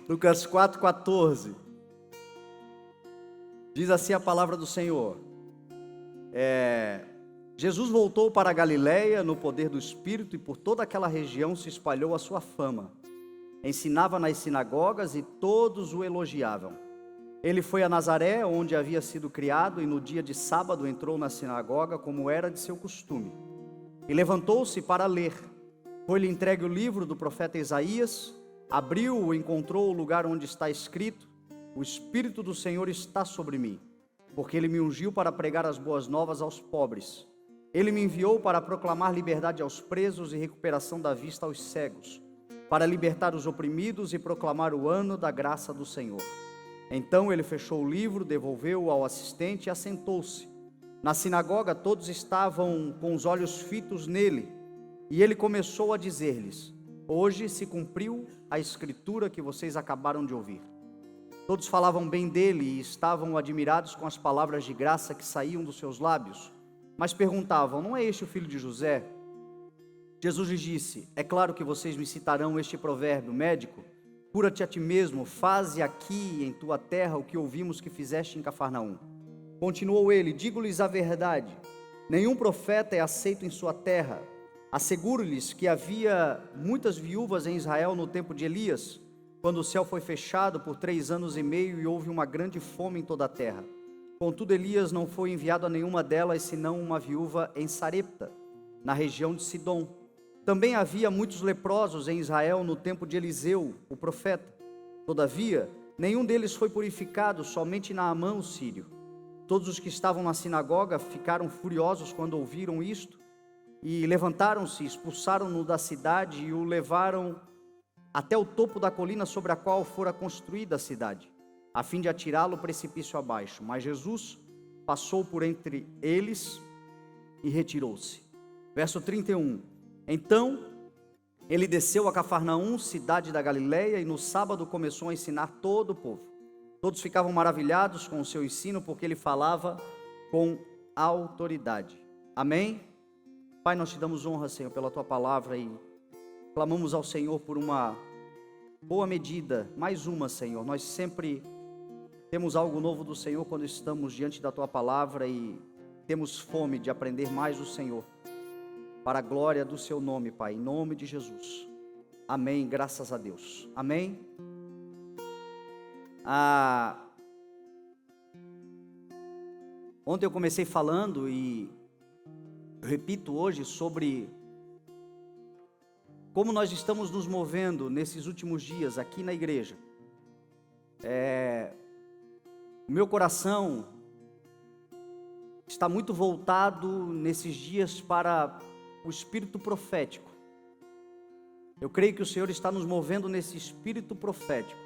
Lucas 4,14. Diz assim a palavra do Senhor. Jesus voltou para a Galileia no poder do Espírito, e por toda aquela região se espalhou a sua fama. Ensinava nas sinagogas e todos o elogiavam. Ele foi a Nazaré, onde havia sido criado, e no dia de sábado entrou na sinagoga, como era de seu costume. E levantou-se para ler. Foi-lhe entregue o livro do profeta Isaías. Abriu-o e encontrou o lugar onde está escrito: O Espírito do Senhor está sobre mim, porque Ele me ungiu para pregar as boas novas aos pobres. Ele me enviou para proclamar liberdade aos presos e recuperação da vista aos cegos, para libertar os oprimidos e proclamar o ano da graça do Senhor. Então ele fechou o livro, devolveu-o ao assistente e assentou-se. Na sinagoga todos estavam com os olhos fitos nele, e ele começou a dizer-lhes: Hoje se cumpriu a escritura que vocês acabaram de ouvir. Todos falavam bem dele e estavam admirados com as palavras de graça que saíam dos seus lábios, mas perguntavam: Não é este o filho de José? Jesus lhes disse: É claro que vocês me citarão este provérbio: Médico, cura-te a ti mesmo, faze aqui em tua terra o que ouvimos que fizeste em Cafarnaum. Continuou ele: Digo-lhes a verdade, nenhum profeta é aceito em sua terra. Asseguro-lhes que havia muitas viúvas em Israel no tempo de Elias, quando o céu foi fechado por 3 anos e meio e houve uma grande fome em toda a terra. Contudo, Elias não foi enviado a nenhuma delas, senão uma viúva em Sarepta, na região de Sidom. Também havia muitos leprosos em Israel no tempo de Eliseu, o profeta. Todavia, nenhum deles foi purificado, somente Naamã, o sírio. Todos os que estavam na sinagoga ficaram furiosos quando ouviram isto, e levantaram-se, expulsaram-no da cidade e o levaram até o topo da colina sobre a qual fora construída a cidade, a fim de atirá-lo precipício abaixo. Mas Jesus passou por entre eles e retirou-se. Verso 31. Então ele desceu a Cafarnaum, cidade da Galileia, e no sábado começou a ensinar todo o povo. Todos ficavam maravilhados com o seu ensino, porque ele falava com autoridade. Amém? Pai, nós te damos honra, Senhor, pela tua palavra, e clamamos ao Senhor por uma boa medida, mais uma, Senhor. Nós sempre temos algo novo do Senhor quando estamos diante da tua palavra e temos fome de aprender mais do Senhor, para a glória do seu nome, Pai, em nome de Jesus. Amém, graças a Deus. Amém. Ontem eu comecei falando e eu repito hoje sobre como nós estamos nos movendo nesses últimos dias aqui na igreja. O meu coração está muito voltado nesses dias para o espírito profético. Eu creio que o Senhor está nos movendo nesse espírito profético.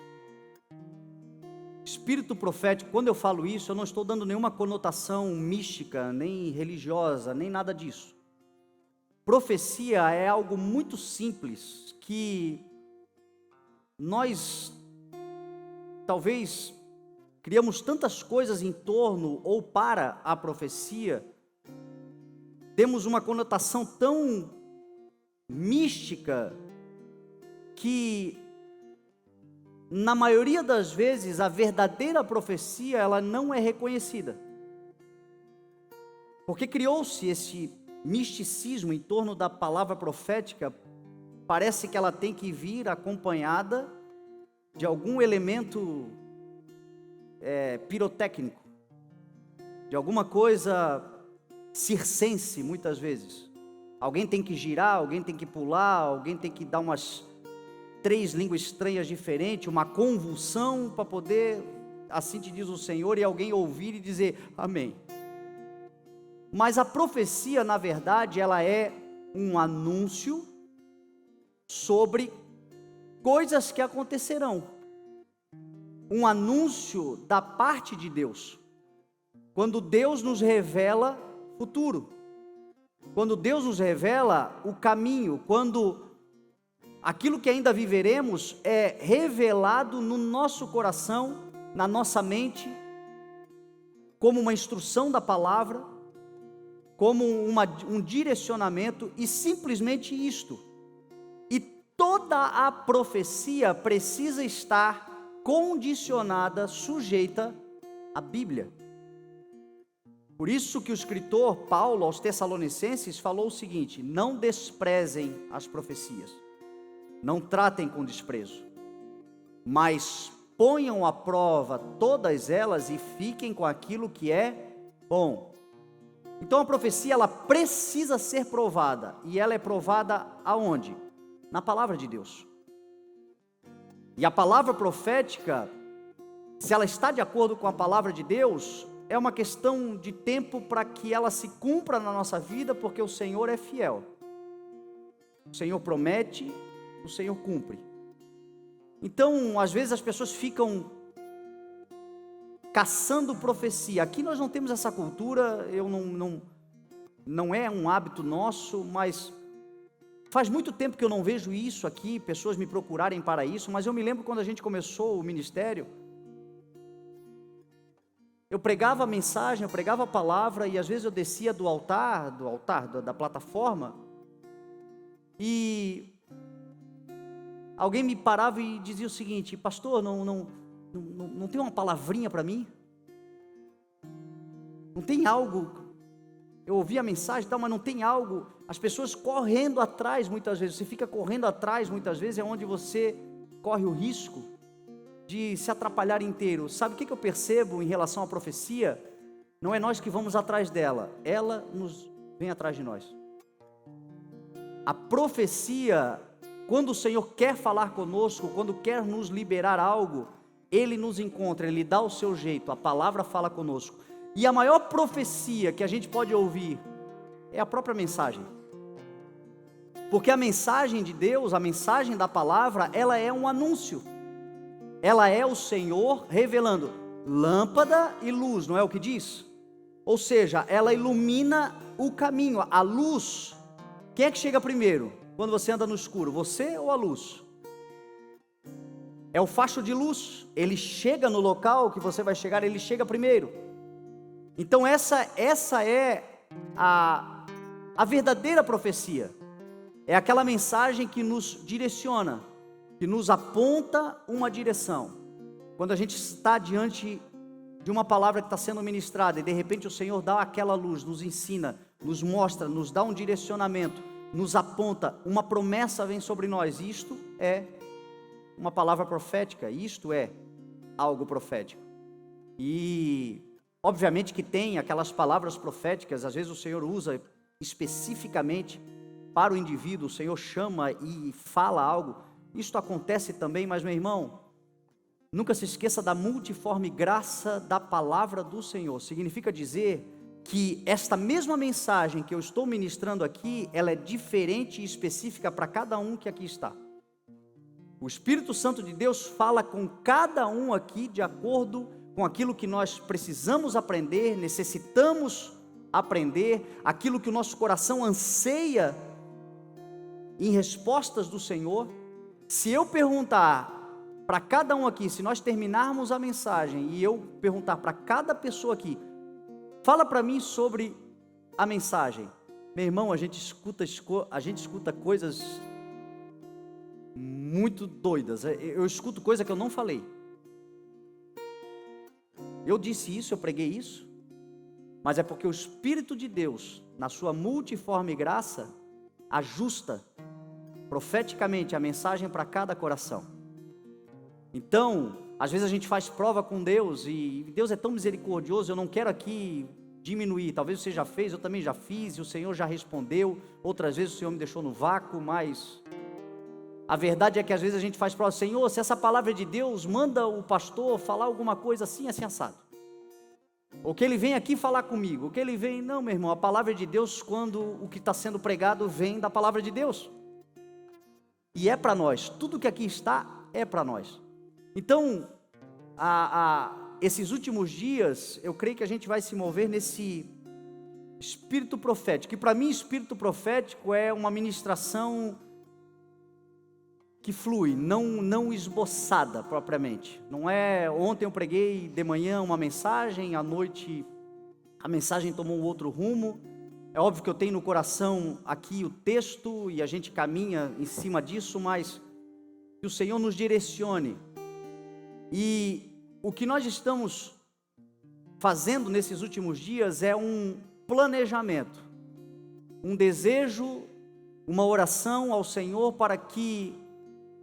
Espírito profético, quando eu falo isso, eu não estou dando nenhuma conotação mística, nem religiosa, nem nada disso. Profecia é algo muito simples, que nós talvez criamos tantas coisas em torno ou para a profecia, temos uma conotação tão mística, que na maioria das vezes a verdadeira profecia ela não é reconhecida, porque criou-se esse misticismo em torno da palavra profética. Parece que ela tem que vir acompanhada de algum elemento pirotécnico, de alguma coisa circense. Muitas vezes alguém tem que girar, alguém tem que pular, alguém tem que dar umas 3 línguas estranhas diferentes, uma convulsão para poder, assim te diz o Senhor, e alguém ouvir e dizer amém. Mas a profecia, na verdade, ela é um anúncio sobre coisas que acontecerão, um anúncio da parte de Deus. Quando Deus nos revela futuro, quando Deus nos revela o caminho, quando aquilo que ainda viveremos é revelado no nosso coração, na nossa mente, como uma instrução da palavra, como um direcionamento, e simplesmente isto. E toda a profecia precisa estar condicionada, sujeita à Bíblia. Por isso que o escritor Paulo aos Tessalonicenses falou o seguinte: não desprezem as profecias, não tratem com desprezo, mas ponham à prova todas elas e fiquem com aquilo que é bom. Então a profecia, ela precisa ser provada, e ela é provada aonde? Na palavra de Deus. E a palavra profética, se ela está de acordo com a palavra de Deus, é uma questão de tempo para que ela se cumpra na nossa vida, porque o Senhor é fiel. O Senhor promete, o Senhor cumpre. Então, às vezes as pessoas ficam caçando profecia. Aqui nós não temos essa cultura, não é um hábito nosso, mas faz muito tempo que eu não vejo isso aqui, pessoas me procurarem para isso, mas eu me lembro quando a gente começou o ministério, eu pregava a mensagem, eu pregava a palavra, e às vezes eu descia do altar, da plataforma, e alguém me parava e dizia o seguinte: pastor, não tem uma palavrinha para mim? Não tem algo? Eu ouvi a mensagem e tal, mas não tem algo? As pessoas correndo atrás muitas vezes, você fica correndo atrás muitas vezes, é onde você corre o risco de se atrapalhar inteiro. Sabe o que eu percebo em relação à profecia? Não é nós que vamos atrás dela, ela nos vem atrás de nós. A profecia, quando o Senhor quer falar conosco, quando quer nos liberar algo, Ele nos encontra, Ele dá o seu jeito, a palavra fala conosco. E a maior profecia que a gente pode ouvir é a própria mensagem. Porque a mensagem de Deus, a mensagem da palavra, ela é um anúncio. Ela é o Senhor revelando lâmpada e luz, não é o que diz? Ou seja, ela ilumina o caminho, a luz. Quem é que chega primeiro quando você anda no escuro, você ou a luz? É o facho de luz, ele chega no local que você vai chegar, ele chega primeiro. Então essa é a verdadeira profecia, é aquela mensagem que nos direciona, que nos aponta uma direção. Quando a gente está diante de uma palavra que está sendo ministrada, e de repente o Senhor dá aquela luz, nos ensina, nos mostra, nos dá um direcionamento, nos aponta, uma promessa vem sobre nós, isto é uma palavra profética, isto é algo profético. E obviamente que tem aquelas palavras proféticas, às vezes o Senhor usa especificamente para o indivíduo, o Senhor chama e fala algo. Isto acontece também, mas meu irmão, nunca se esqueça da multiforme graça da palavra do Senhor. Significa dizer que esta mesma mensagem que eu estou ministrando aqui, ela é diferente e específica para cada um que aqui está. O Espírito Santo de Deus fala com cada um aqui de acordo com aquilo que nós precisamos aprender, necessitamos aprender, aquilo que o nosso coração anseia em respostas do Senhor. Se eu perguntar para cada um aqui, se nós terminarmos a mensagem e eu perguntar para cada pessoa aqui, fala para mim sobre a mensagem, meu irmão, a gente escuta coisas muito doidas. Eu escuto coisa que eu não falei. Eu disse isso, eu preguei isso, mas é porque o Espírito de Deus, na sua multiforme graça, ajusta profeticamente a mensagem para cada coração. Então, às vezes a gente faz prova com Deus, e Deus é tão misericordioso, eu não quero aqui diminuir, talvez você já fez, eu também já fiz, e o Senhor já respondeu, outras vezes o Senhor me deixou no vácuo, mas a verdade é que às vezes a gente faz prova, Senhor, se essa palavra é de Deus, manda o pastor falar alguma coisa assim, assim assado, ou que ele vem aqui falar comigo, ou que ele vem, não meu irmão, a palavra é de Deus quando o que está sendo pregado vem da palavra de Deus, e é para nós, tudo que aqui está é para nós. Então, esses últimos dias, eu creio que a gente vai se mover nesse espírito profético, que para mim espírito profético é uma ministração que flui, não esboçada propriamente. Não é, ontem eu preguei de manhã uma mensagem, à noite a mensagem tomou um outro rumo. É óbvio que eu tenho no coração aqui o texto e a gente caminha em cima disso, mas que o Senhor nos direcione. E o que nós estamos fazendo nesses últimos dias é um planejamento, um desejo, uma oração ao Senhor para que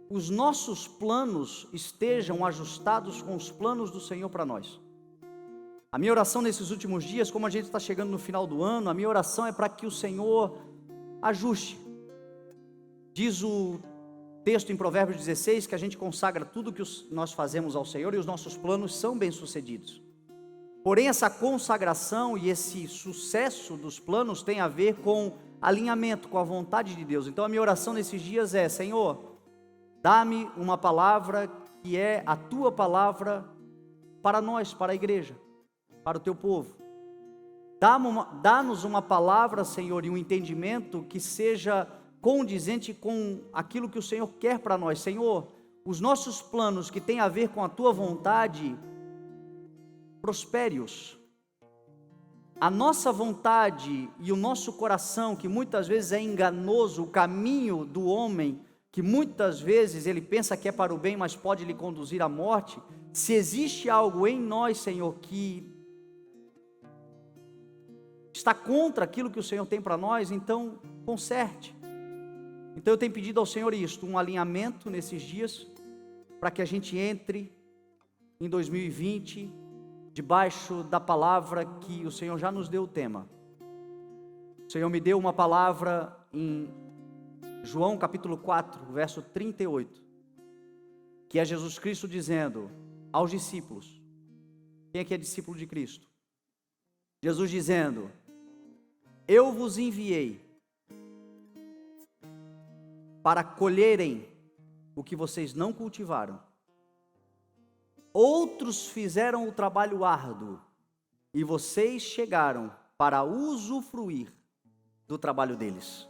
os nossos planos estejam ajustados com os planos do Senhor para nós. A minha oração nesses últimos dias, como a gente está chegando no final do ano, a minha oração é para que o Senhor ajuste. Diz o texto em Provérbios 16 que a gente consagra tudo que nós fazemos ao Senhor e os nossos planos são bem-sucedidos. Porém, essa consagração e esse sucesso dos planos tem a ver com alinhamento com a vontade de Deus. Então a minha oração nesses dias é: Senhor, dá-me uma palavra que é a tua palavra para nós, para a igreja, para o teu povo. Dá-nos uma palavra, Senhor, e um entendimento que seja condizente com aquilo que o Senhor quer para nós. Senhor, os nossos planos que têm a ver com a tua vontade, prospere-os. A nossa vontade e o nosso coração, que muitas vezes é enganoso, o caminho do homem, que muitas vezes ele pensa que é para o bem, mas pode lhe conduzir à morte. Se existe algo em nós, Senhor, que está contra aquilo que o Senhor tem para nós, então conserte. Então eu tenho pedido ao Senhor isto, um alinhamento nesses dias, para que a gente entre em 2020, debaixo da palavra que o Senhor já nos deu o tema. O Senhor me deu uma palavra em João capítulo 4, verso 38, que é Jesus Cristo dizendo aos discípulos: quem aqui é discípulo de Cristo? Jesus dizendo: eu vos enviei para colherem o que vocês não cultivaram. Outros fizeram o trabalho árduo e vocês chegaram para usufruir do trabalho deles.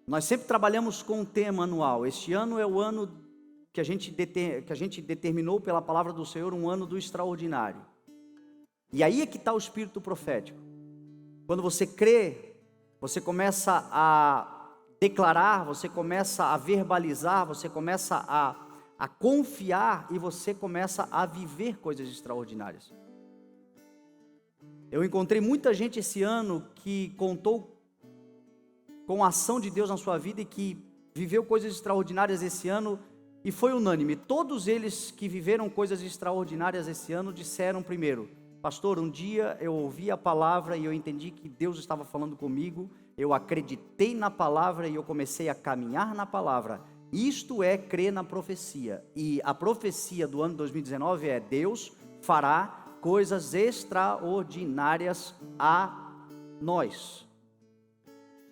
Nós sempre trabalhamos com um tema anual. Este ano é o ano que a gente determinou pela palavra do Senhor, um ano do extraordinário. E aí é que está o espírito profético. Quando você crê, você começa a declarar, você começa a verbalizar, você começa a confiar e você começa a viver coisas extraordinárias. Eu encontrei muita gente esse ano que contou com a ação de Deus na sua vida e que viveu coisas extraordinárias esse ano e foi unânime. Todos eles que viveram coisas extraordinárias esse ano disseram primeiro: pastor, um dia eu ouvi a palavra e eu entendi que Deus estava falando comigo, eu acreditei na palavra e eu comecei a caminhar na palavra. Isto é crer na profecia. E a profecia do ano 2019 é: Deus fará coisas extraordinárias a nós.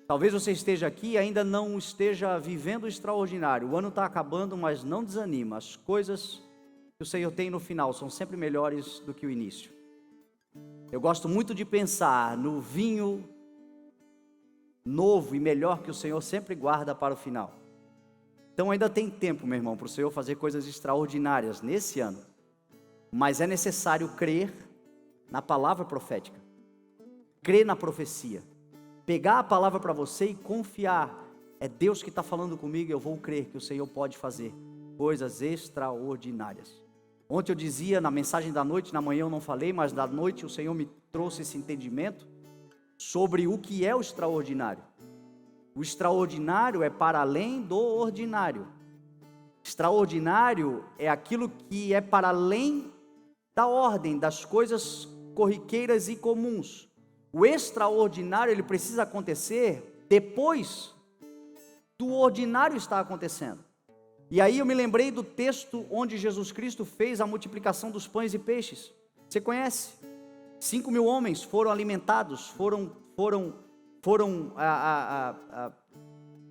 Talvez você esteja aqui e ainda não esteja vivendo o extraordinário. O ano está acabando, mas não desanima. As coisas que o Senhor tem no final são sempre melhores do que o início. Eu gosto muito de pensar no vinho novo e melhor que o Senhor sempre guarda para o final. Então ainda tem tempo, meu irmão, para o Senhor fazer coisas extraordinárias nesse ano. Mas é necessário crer na palavra profética. Crer na profecia. Pegar a palavra para você e confiar. É Deus que está falando comigo, eu vou crer que o Senhor pode fazer coisas extraordinárias. Ontem eu dizia na mensagem da noite, na manhã eu não falei, mas da noite o Senhor me trouxe esse entendimento sobre o que é o extraordinário. O extraordinário é para além do ordinário. Extraordinário é aquilo que é para além da ordem, das coisas corriqueiras e comuns. O extraordinário, ele precisa acontecer depois do ordinário estar acontecendo. E aí eu me lembrei do texto onde Jesus Cristo fez a multiplicação dos pães e peixes. Você conhece? 5.000 homens foram alimentados, foram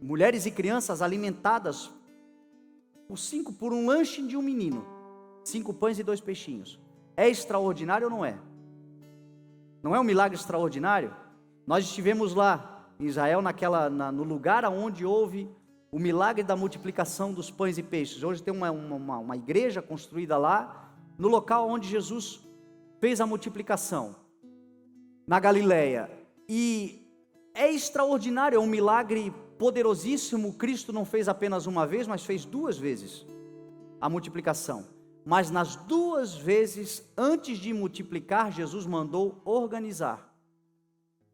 mulheres e crianças alimentadas por um lanche de um menino. 5 pães e 2 peixinhos. É extraordinário ou não é? Não é um milagre extraordinário? Nós estivemos lá em Israel, no lugar onde houve o milagre da multiplicação dos pães e peixes. Hoje tem uma igreja construída lá, no local onde Jesus fez a multiplicação. na Galileia. E é extraordinário, é um milagre poderosíssimo. Cristo não fez apenas uma vez, mas fez 2 vezes a multiplicação. Mas nas 2 vezes, antes de multiplicar, Jesus mandou organizar.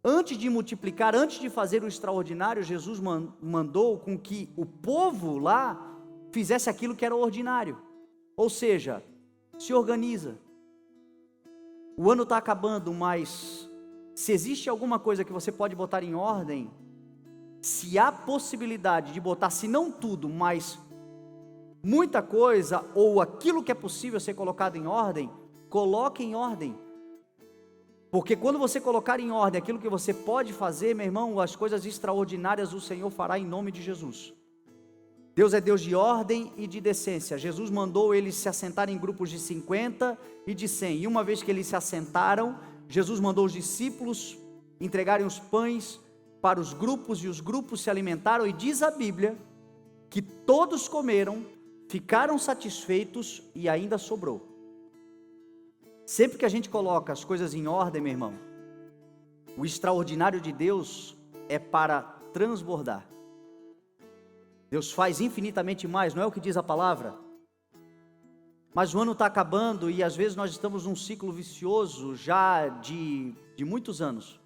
Antes de multiplicar, antes de fazer o extraordinário, Jesus mandou com que o povo lá fizesse aquilo que era ordinário. Ou seja, se organiza. O ano está acabando, mas se existe alguma coisa que você pode botar em ordem, se há possibilidade de botar, se não tudo, mas muita coisa, ou aquilo que é possível ser colocado em ordem, coloque em ordem. Porque quando você colocar em ordem aquilo que você pode fazer, meu irmão, as coisas extraordinárias o Senhor fará em nome de Jesus. Deus é Deus de ordem e de decência. Jesus mandou eles se assentarem em grupos de 50 e de 100. E uma vez que eles se assentaram, Jesus mandou os discípulos entregarem os pães para os grupos, e os grupos se alimentaram, e diz a Bíblia que todos comeram, ficaram satisfeitos e ainda sobrou. Sempre que a gente coloca as coisas em ordem, meu irmão, o extraordinário de Deus é para transbordar. Deus faz infinitamente mais, não é o que diz a palavra? Mas o ano está acabando e às vezes nós estamos num ciclo vicioso já de muitos anos.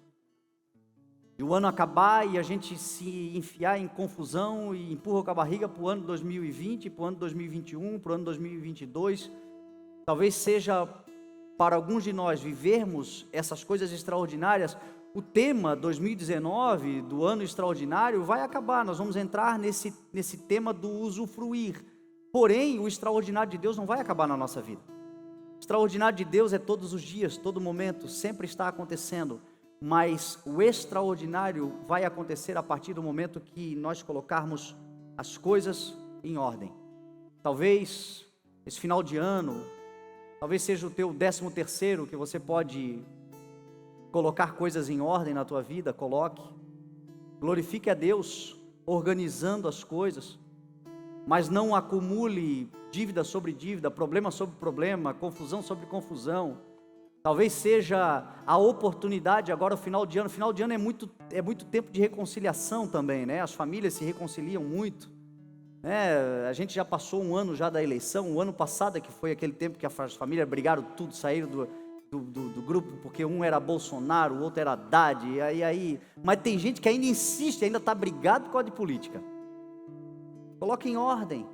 E o ano acabar e a gente se enfiar em confusão e empurra com a barriga para o ano 2020, para o ano 2021, para o ano 2022. Talvez seja para alguns de nós vivermos essas coisas extraordinárias. O tema 2019 do ano extraordinário vai acabar, nós vamos entrar nesse tema do usufruir. Porém, o extraordinário de Deus não vai acabar na nossa vida. O extraordinário de Deus é todos os dias, todo momento, sempre está acontecendo. Mas o extraordinário vai acontecer a partir do momento que nós colocarmos as coisas em ordem. Talvez esse final de ano, talvez seja o teu 13º que você pode colocar coisas em ordem na tua vida. Coloque, glorifique a Deus organizando as coisas, mas não acumule dívida sobre dívida, problema sobre problema, confusão sobre confusão. Talvez seja a oportunidade agora, o final de ano é muito tempo de reconciliação também, né? As famílias se reconciliam muito, né? A gente já passou um ano já da eleição, o ano passado que foi aquele tempo que as famílias brigaram tudo, saíram do grupo, porque um era Bolsonaro, o outro era Haddad, mas tem gente que ainda insiste, ainda está brigado por causa de política. Coloque em ordem,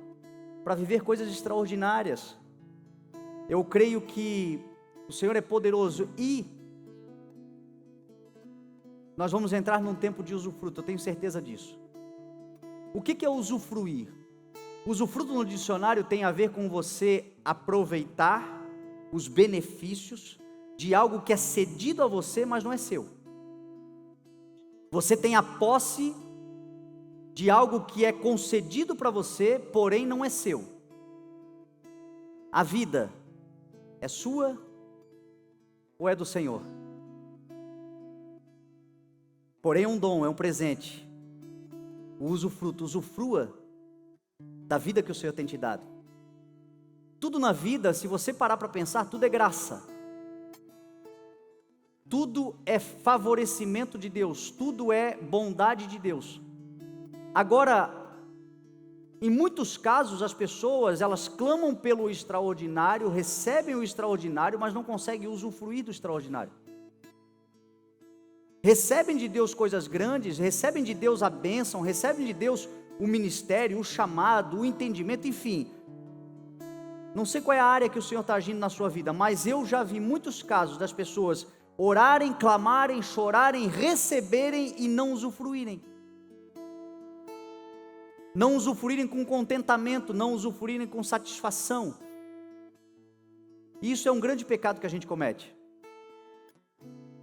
para viver coisas extraordinárias. Eu creio que o Senhor é poderoso e nós vamos entrar num tempo de usufruto, eu tenho certeza disso. O que é usufruir? Usufruto no dicionário tem a ver com você aproveitar os benefícios de algo que é cedido a você, mas não é seu. Você tem a posse de algo que é concedido para você, porém não é seu. A vida é sua ou é do Senhor? Porém é um dom, é um presente. O usufruto, usufrua da vida que o Senhor tem te dado. Tudo na vida, se você parar para pensar, tudo é graça. Tudo é favorecimento de Deus, tudo é bondade de Deus. Agora, em muitos casos as pessoas, elas clamam pelo extraordinário, recebem o extraordinário, mas não conseguem usufruir do extraordinário. Recebem de Deus coisas grandes, recebem de Deus a bênção, recebem de Deus o ministério, o chamado, o entendimento, enfim. Não sei qual é a área que o Senhor está agindo na sua vida, mas eu já vi muitos casos das pessoas orarem, clamarem, chorarem, receberem e não usufruírem. Não usufruírem com contentamento, não usufruírem com satisfação. Isso é um grande pecado que a gente comete.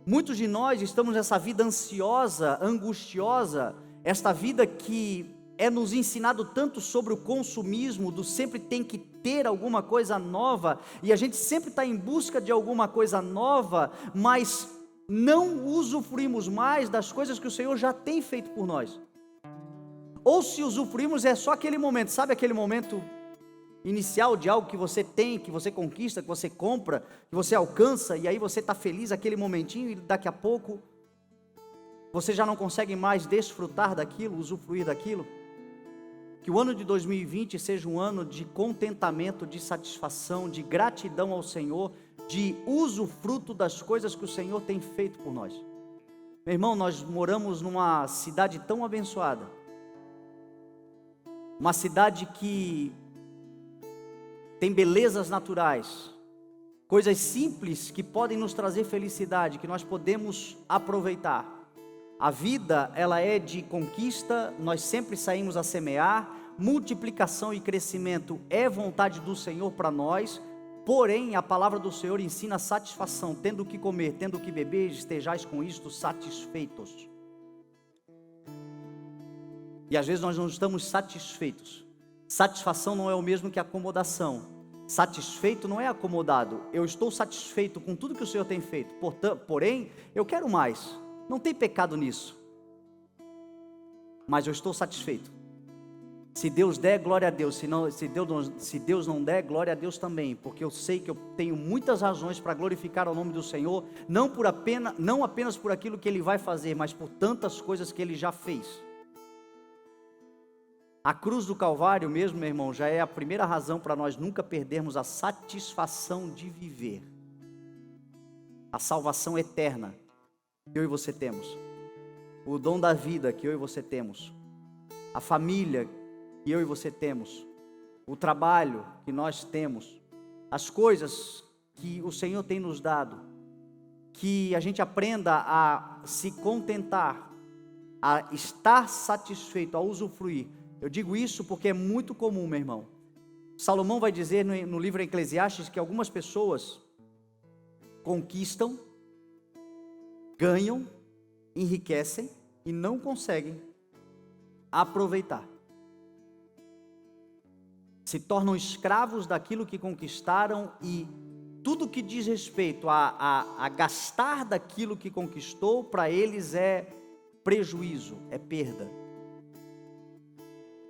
Muitos de nós estamos nessa vida ansiosa, angustiosa, esta vida que é nos ensinado tanto sobre o consumismo, do sempre tem que ter alguma coisa nova, e a gente sempre está em busca de alguma coisa nova, mas não usufruímos mais das coisas que o Senhor já tem feito por nós. Ou se usufruímos é só aquele momento, sabe aquele momento inicial de algo que você tem, que você conquista, que você compra, que você alcança, e aí você está feliz aquele momentinho, e daqui a pouco você já não consegue mais desfrutar daquilo, usufruir daquilo. Que o ano de 2020 seja um ano de contentamento, de satisfação, de gratidão ao Senhor, de usufruto das coisas que o Senhor tem feito por nós. Meu irmão, nós moramos numa cidade tão abençoada, uma cidade que tem belezas naturais, coisas simples que podem nos trazer felicidade, que nós podemos aproveitar. A vida, ela é de conquista, nós sempre saímos a semear, multiplicação e crescimento é vontade do Senhor para nós, porém a palavra do Senhor ensina satisfação, tendo o que comer, tendo o que beber, estejais com isto satisfeitos. E às vezes nós não estamos satisfeitos. Satisfação não é o mesmo que acomodação. Satisfeito não é acomodado. Eu estou satisfeito com tudo que o Senhor tem feito, porém eu quero mais. Não tem pecado nisso, mas eu estou satisfeito. Se Deus der, glória a Deus. Se Deus não der, glória a Deus também, porque eu sei que eu tenho muitas razões para glorificar o nome do Senhor, não apenas por aquilo que Ele vai fazer, mas por tantas coisas que Ele já fez. A cruz do Calvário mesmo, meu irmão, já é a primeira razão para nós nunca perdermos a satisfação de viver. A salvação eterna que eu e você temos, o dom da vida que eu e você temos, a família que eu e você temos, o trabalho que nós temos, as coisas que o Senhor tem nos dado, que a gente aprenda a se contentar, a estar satisfeito, a usufruir. Eu digo isso porque é muito comum, meu irmão. Salomão vai dizer no livro Eclesiastes que algumas pessoas conquistam, ganham, enriquecem e não conseguem aproveitar. Se tornam escravos daquilo que conquistaram e tudo que diz respeito a gastar daquilo que conquistou, para eles é prejuízo, é perda.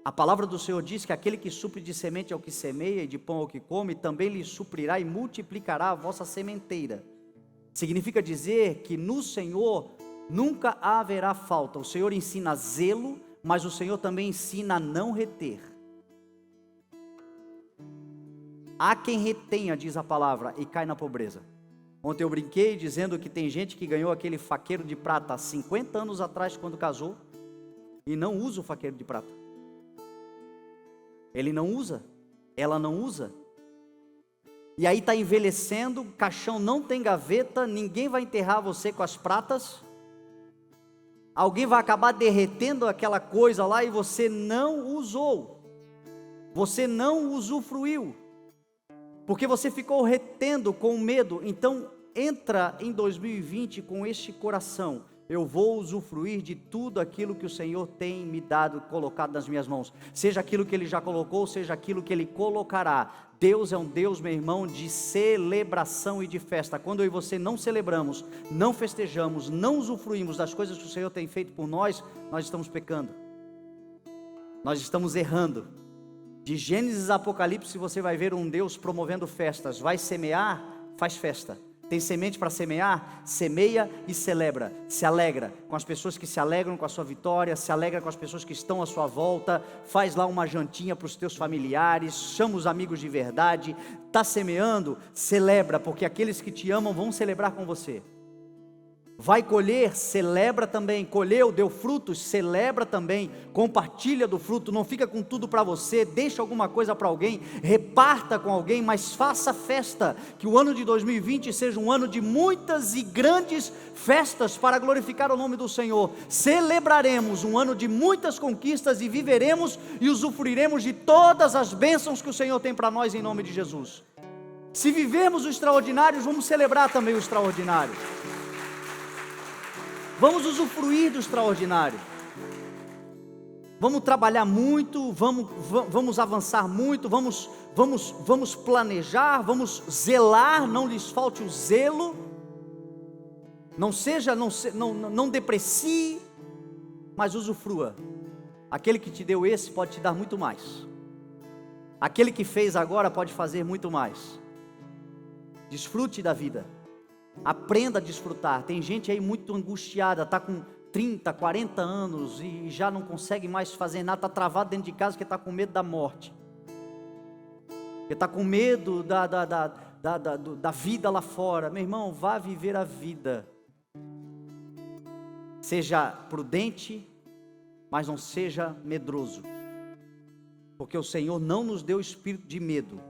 A palavra do Senhor diz que aquele que supre de semente ao que semeia e de pão ao que come, também lhe suprirá e multiplicará a vossa sementeira. Significa dizer que no Senhor nunca haverá falta. O Senhor ensina zelo, mas o Senhor também ensina a não reter. Há quem retenha, diz a palavra, e cai na pobreza. Ontem eu brinquei dizendo que tem gente que ganhou aquele faqueiro de prata há 50 anos atrás quando casou e não usa o faqueiro de prata. Ele não usa, ela não usa. E aí está envelhecendo, o caixão não tem gaveta, ninguém vai enterrar você com as pratas. Alguém vai acabar derretendo aquela coisa lá e você não usou. Você não usufruiu. Porque você ficou retendo com medo. Então entra em 2020 com este coração. Eu vou usufruir de tudo aquilo que o Senhor tem me dado, colocado nas minhas mãos. Seja aquilo que Ele já colocou, seja aquilo que Ele colocará. Deus é um Deus, meu irmão, de celebração e de festa. Quando eu e você não celebramos, não festejamos, não usufruímos das coisas que o Senhor tem feito por nós, nós estamos pecando. Nós estamos errando. De Gênesis a Apocalipse você vai ver um Deus promovendo festas. Vai semear, faz festa. Tem semente para semear? Semeia e celebra, se alegra com as pessoas que se alegram com a sua vitória, se alegra com as pessoas que estão à sua volta, faz lá uma jantinha para os teus familiares, chama os amigos de verdade. Está semeando? Celebra, porque aqueles que te amam vão celebrar com você. Vai colher? Celebra também. Colheu, deu frutos? Celebra também. Compartilha do fruto, não fica com tudo para você, deixa alguma coisa para alguém, reparta com alguém, mas faça festa. Que o ano de 2020 seja um ano de muitas e grandes festas para glorificar o nome do Senhor. Celebraremos um ano de muitas conquistas e viveremos e usufruiremos de todas as bênçãos que o Senhor tem para nós em nome de Jesus. Se vivermos o extraordinário, vamos celebrar também o extraordinário. Vamos usufruir do extraordinário. Vamos trabalhar muito, vamos avançar muito, vamos planejar, vamos zelar, não lhes falte o zelo. Não deprecie, mas usufrua. Aquele que te deu esse pode te dar muito mais. Aquele que fez agora pode fazer muito mais. Desfrute da vida. Aprenda a desfrutar. Tem gente aí muito angustiada, está com 30, 40 anos e já não consegue mais fazer nada, está travado dentro de casa porque está com medo da morte. Porque está com medo da vida lá fora. Meu irmão, vá viver a vida. Seja prudente, mas não seja medroso. Porque o Senhor não nos deu espírito de medo.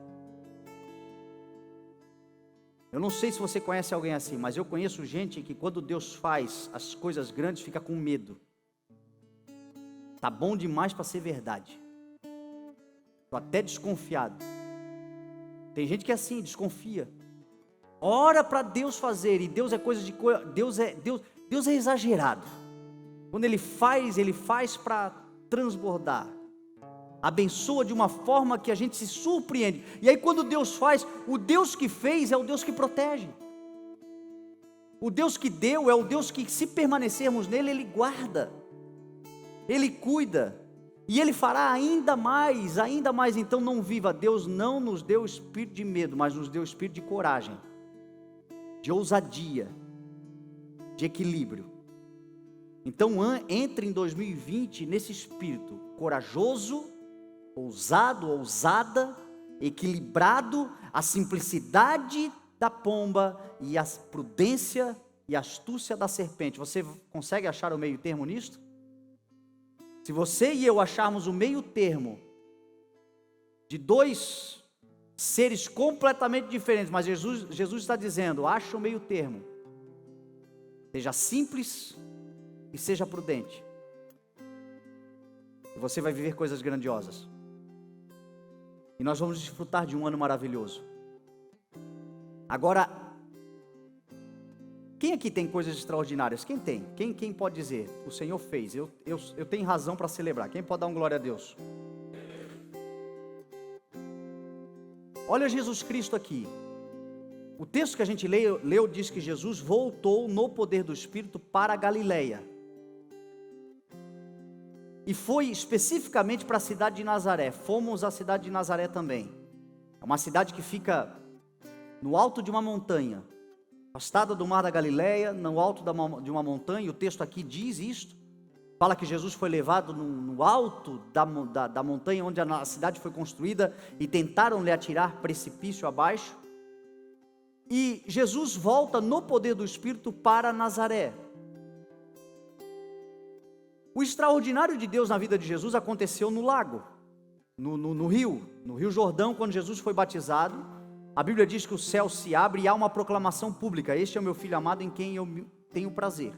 Eu não sei se você conhece alguém assim, mas eu conheço gente que quando Deus faz as coisas grandes fica com medo. Tá bom demais para ser verdade. Estou até desconfiado. Tem gente que é assim, desconfia. Ora para Deus fazer, e Deus é coisa de Deus é exagerado. Quando Ele faz para transbordar. Abençoa de uma forma que a gente se surpreende. E aí quando Deus faz, o Deus que fez é o Deus que protege. O Deus que deu é o Deus que, se permanecermos nele, Ele guarda. Ele cuida. E Ele fará ainda mais, ainda mais. Então não viva. Deus não nos deu espírito de medo, mas nos deu espírito de coragem, de ousadia, de equilíbrio. Então entre em 2020 nesse espírito corajoso, ousado, ousada, equilibrado, a simplicidade da pomba e a prudência e a astúcia da serpente. Você consegue achar o meio termo nisto? Se você e eu acharmos o meio termo de dois seres completamente diferentes, mas Jesus está dizendo, acha o meio termo. Seja simples e seja prudente. E você vai viver coisas grandiosas. E nós vamos desfrutar de um ano maravilhoso. Agora, quem aqui tem coisas extraordinárias? Quem tem? Quem pode dizer? O Senhor fez. Eu tenho razão para celebrar. Quem pode dar uma glória a Deus? Olha Jesus Cristo aqui. O texto que a gente leu diz que Jesus voltou no poder do Espírito para a Galileia. E foi especificamente para a cidade de Nazaré. Fomos à cidade de Nazaré também. É uma cidade que fica no alto de uma montanha, afastada do mar da Galileia, no alto de uma montanha. O texto aqui diz isto. Fala que Jesus foi levado no alto da montanha onde a cidade foi construída e tentaram lhe atirar precipício abaixo. E Jesus volta no poder do Espírito para Nazaré. O extraordinário de Deus na vida de Jesus aconteceu no lago, no Rio Jordão, quando Jesus foi batizado. A Bíblia diz que o céu se abre e há uma proclamação pública: este é o meu filho amado em quem eu tenho prazer.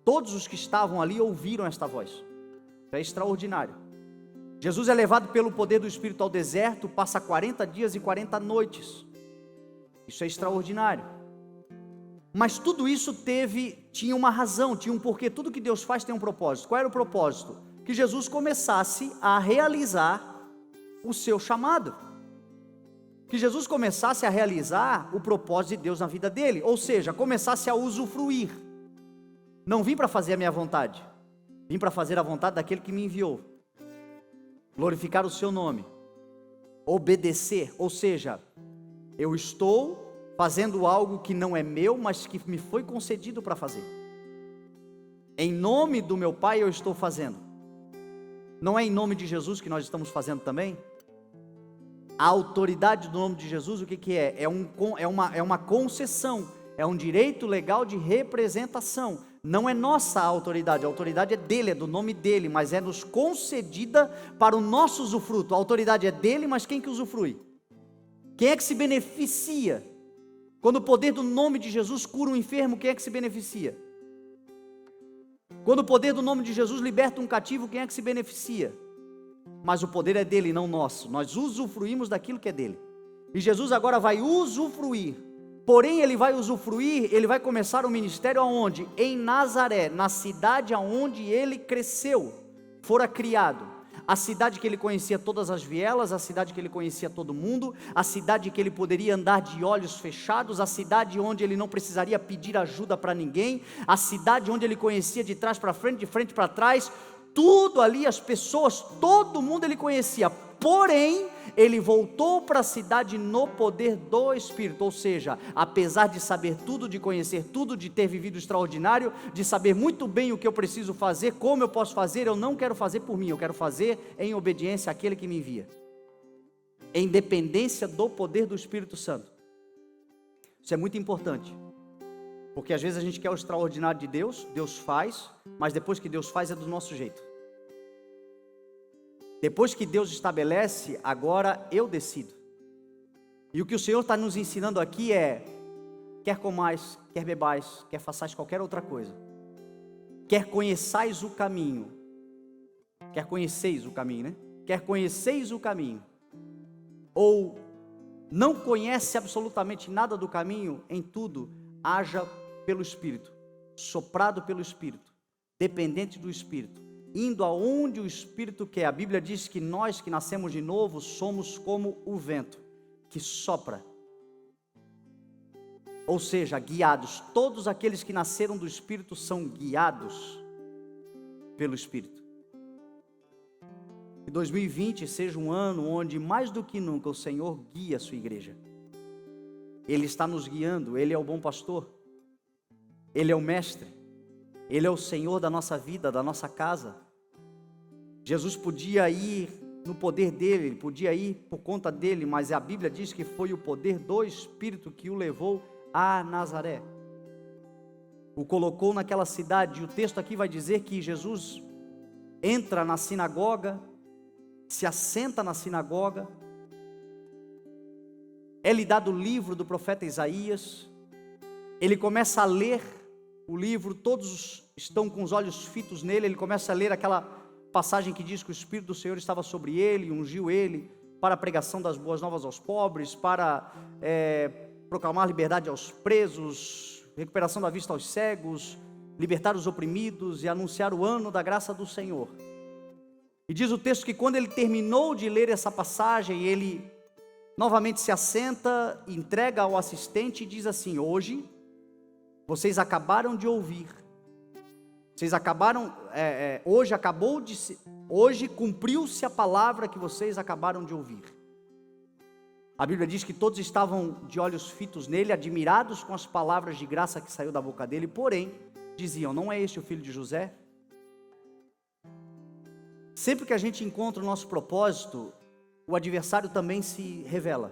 Todos os que estavam ali ouviram esta voz. É extraordinário. Jesus é levado pelo poder do Espírito ao deserto, passa 40 dias e 40 noites. Isso é extraordinário. Mas tudo isso tinha uma razão, tinha um porquê. Tudo que Deus faz tem um propósito. Qual era o propósito? Que Jesus começasse a realizar o seu chamado. Que Jesus começasse a realizar o propósito de Deus na vida dele. Ou seja, começasse a usufruir. Não vim para fazer a minha vontade. Vim para fazer a vontade daquele que me enviou. Glorificar o seu nome. Obedecer. Ou seja, eu estou fazendo algo que não é meu, mas que me foi concedido para fazer. Em nome do meu Pai eu estou fazendo. Não é em nome de Jesus que nós estamos fazendo também? A autoridade do nome de Jesus, o que é? É uma concessão, é um direito legal de representação. Não é nossa a autoridade é dele, é do nome dele, mas é nos concedida para o nosso usufruto. A autoridade é dele, mas quem que usufrui? Quem é que se beneficia? Quando o poder do nome de Jesus cura um enfermo, quem é que se beneficia? Quando o poder do nome de Jesus liberta um cativo, quem é que se beneficia? Mas o poder é dele, não nosso. Nós usufruímos daquilo que é dele. E Jesus agora vai usufruir. Porém, ele vai começar o ministério aonde? Em Nazaré, na cidade aonde ele cresceu, fora criado. A cidade que ele conhecia todas as vielas, a cidade que ele conhecia todo mundo, a cidade que ele poderia andar de olhos fechados, a cidade onde ele não precisaria pedir ajuda para ninguém, a cidade onde ele conhecia de trás para frente, de frente para trás, tudo ali, as pessoas, todo mundo ele conhecia. Porém, ele voltou para a cidade no poder do Espírito, ou seja, apesar de saber tudo, de conhecer tudo, de ter vivido extraordinário, de saber muito bem o que eu preciso fazer, como eu posso fazer, eu não quero fazer por mim, eu quero fazer em obediência àquele que me envia, em dependência do poder do Espírito Santo. Isso é muito importante, porque às vezes a gente quer o extraordinário de Deus, Deus faz, mas depois que Deus faz é do nosso jeito. Depois que Deus estabelece, agora eu decido. E o que o Senhor está nos ensinando aqui é: quer comais, quer bebais, quer façais qualquer outra coisa, quer conheçais o caminho, quer conheceis o caminho, né? Quer conheceis o caminho, ou não conhece absolutamente nada do caminho, em tudo, haja pelo Espírito, soprado pelo Espírito, dependente do Espírito, indo aonde o Espírito quer. A Bíblia diz que nós que nascemos de novo somos como o vento que sopra, ou seja, guiados. Todos aqueles que nasceram do Espírito são guiados pelo Espírito. Que 2020 seja um ano onde mais do que nunca o Senhor guia a sua igreja. Ele está nos guiando, Ele é o bom pastor, Ele é o mestre, Ele é o Senhor da nossa vida, da nossa casa. Jesus podia ir no poder dele, ele podia ir por conta dele, mas a Bíblia diz que foi o poder do Espírito que o levou a Nazaré, o colocou naquela cidade. E o texto aqui vai dizer que Jesus entra na sinagoga, se assenta na sinagoga, é-lhe dado o livro do profeta Isaías, ele começa a ler o livro, todos estão com os olhos fitos nele, ele começa a ler aquela passagem que diz que o Espírito do Senhor estava sobre ele, ungiu ele para a pregação das boas novas aos pobres, para proclamar liberdade aos presos, recuperação da vista aos cegos, libertar os oprimidos e anunciar o ano da graça do Senhor. E diz o texto que quando ele terminou de ler essa passagem, ele novamente se assenta, entrega ao assistente e diz assim: hoje vocês acabaram de ouvir, vocês acabaram, hoje cumpriu-se a palavra que vocês acabaram de ouvir. A Bíblia diz que todos estavam de olhos fitos nele, admirados com as palavras de graça que saiu da boca dele, porém, diziam: não é este o filho de José? Sempre que a gente encontra o nosso propósito, o adversário também se revela.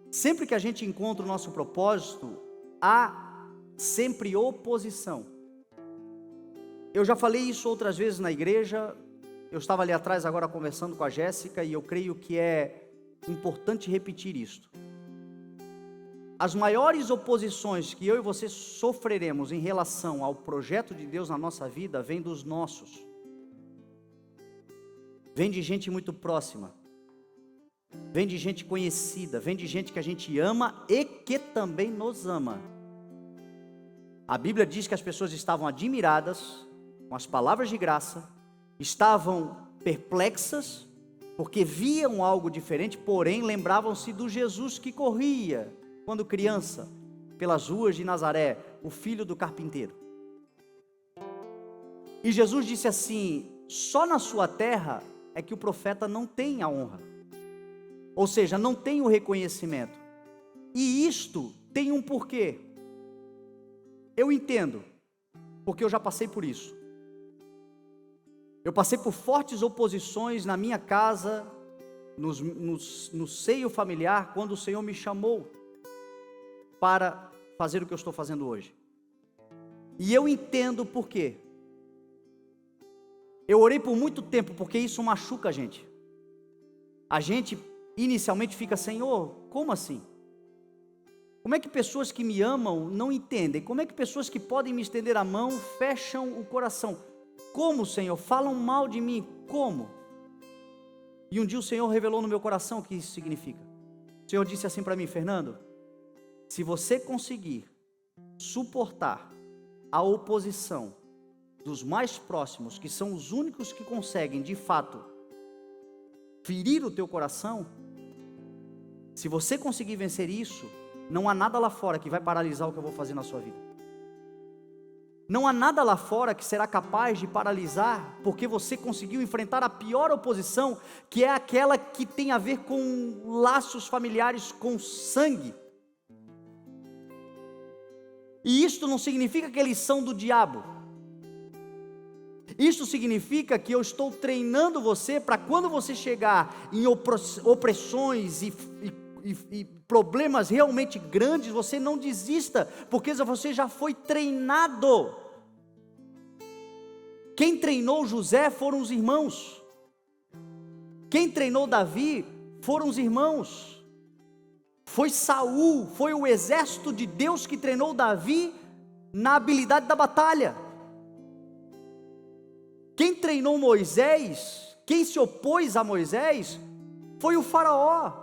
Sempre que a gente encontra o nosso propósito, há sempre oposição. Eu já falei isso outras vezes na igreja, eu estava ali atrás agora conversando com a Jéssica, e eu creio que é importante repetir isto. As maiores oposições que eu e você sofreremos em relação ao projeto de Deus na nossa vida, vem dos nossos, vem de gente muito próxima, vem de gente conhecida, vem de gente que a gente ama e que também nos ama. A Bíblia diz que as pessoas estavam admiradas com as palavras de graça, estavam perplexas, porque viam algo diferente, porém lembravam-se do Jesus que corria, quando criança, pelas ruas de Nazaré, o filho do carpinteiro. E Jesus disse assim: só na sua terra é que o profeta não tem a honra, ou seja, não tem o reconhecimento. E isto tem um porquê. Eu entendo, porque eu já passei por isso. Eu passei por fortes oposições na minha casa, no seio familiar, quando o Senhor me chamou para fazer o que eu estou fazendo hoje. E eu entendo por quê. Eu orei por muito tempo, porque isso machuca a gente. A gente inicialmente fica: Senhor, como assim? Como é que pessoas que me amam não entendem? Como é que pessoas que podem me estender a mão fecham o coração? Como, Senhor? Falam mal de mim, como? E um dia o Senhor revelou no meu coração o que isso significa. O Senhor disse assim para mim: Fernando, se você conseguir suportar a oposição dos mais próximos, que são os únicos que conseguem, de fato, ferir o teu coração, se você conseguir vencer isso, não há nada lá fora que vai paralisar o que eu vou fazer na sua vida. Não há nada lá fora que será capaz de paralisar, porque você conseguiu enfrentar a pior oposição, que é aquela que tem a ver com laços familiares, com sangue. E isto não significa que eles são do diabo. Isso significa que eu estou treinando você para quando você chegar em opressões e problemas realmente grandes, você não desista, porque você já foi treinado. Quem treinou José foram os irmãos. Quem treinou Davi foram os irmãos. Foi Saul, foi o exército de Deus que treinou Davi na habilidade da batalha. Quem treinou Moisés, quem se opôs a Moisés, foi o faraó.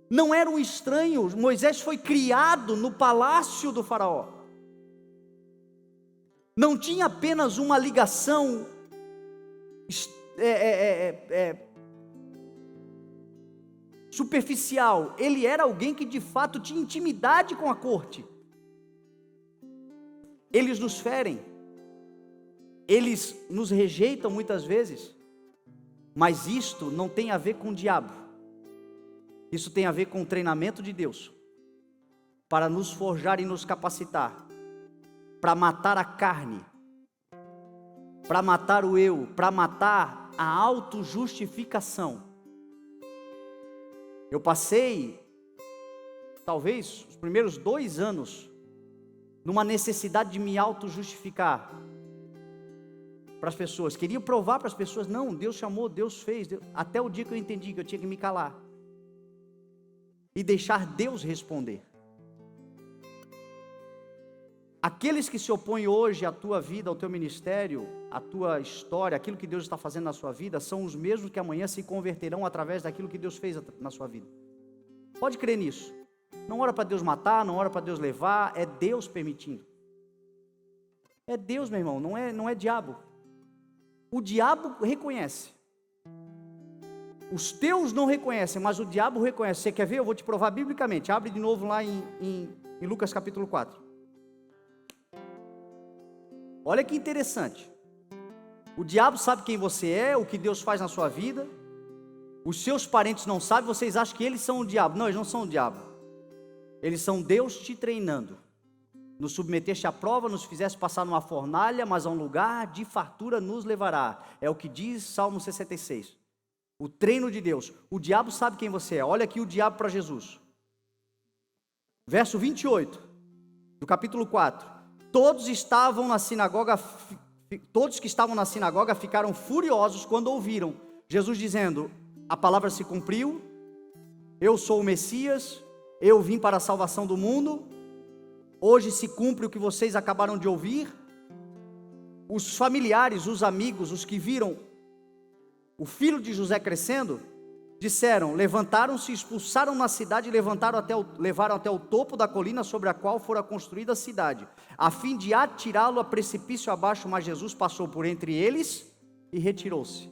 Não era um estranho, Moisés foi criado no palácio do faraó. Não tinha apenas uma ligação superficial, ele era alguém que de fato tinha intimidade com a corte. Eles nos ferem, eles nos rejeitam muitas vezes, mas isto não tem a ver com o diabo, isso tem a ver com o treinamento de Deus, para nos forjar e nos capacitar, para matar a carne, para matar o eu, para matar a autojustificação. Eu passei, talvez, os primeiros 2 anos, numa necessidade de me autojustificar para as pessoas. Queria provar para as pessoas, não, Deus chamou, Deus fez, até o dia que eu entendi que eu tinha que me calar e deixar Deus responder. Aqueles que se opõem hoje à tua vida, ao teu ministério, à tua história, aquilo que Deus está fazendo na sua vida, são os mesmos que amanhã se converterão através daquilo que Deus fez na sua vida. Pode crer nisso. Não ora para Deus matar, não ora para Deus levar, é Deus permitindo. É Deus, meu irmão, não é diabo. O diabo reconhece. Os teus não reconhecem, mas o diabo reconhece. Você quer ver? Eu vou te provar biblicamente. Abre de novo lá em Lucas capítulo 4. Olha que interessante. O diabo sabe quem você é, o que Deus faz na sua vida. Os seus parentes não sabem, vocês acham que eles são o diabo. Não, eles não são o diabo. Eles são Deus te treinando. Nos submeteste à prova, nos fizeste passar numa fornalha, mas a um lugar de fartura nos levará. É o que diz Salmo 66. O treino de Deus. O diabo sabe quem você é. Olha aqui o diabo para Jesus. Verso 28 do capítulo 4. Todos que estavam na sinagoga ficaram furiosos quando ouviram Jesus dizendo: a palavra se cumpriu, eu sou o Messias, eu vim para a salvação do mundo, hoje se cumpre o que vocês acabaram de ouvir. Os familiares, os amigos, os que viram o filho de José crescendo, disseram, levantaram-se, expulsaram na cidade e levaram até o topo da colina sobre a qual fora construída a cidade, a fim de atirá-lo a precipício abaixo, mas Jesus passou por entre eles e retirou-se.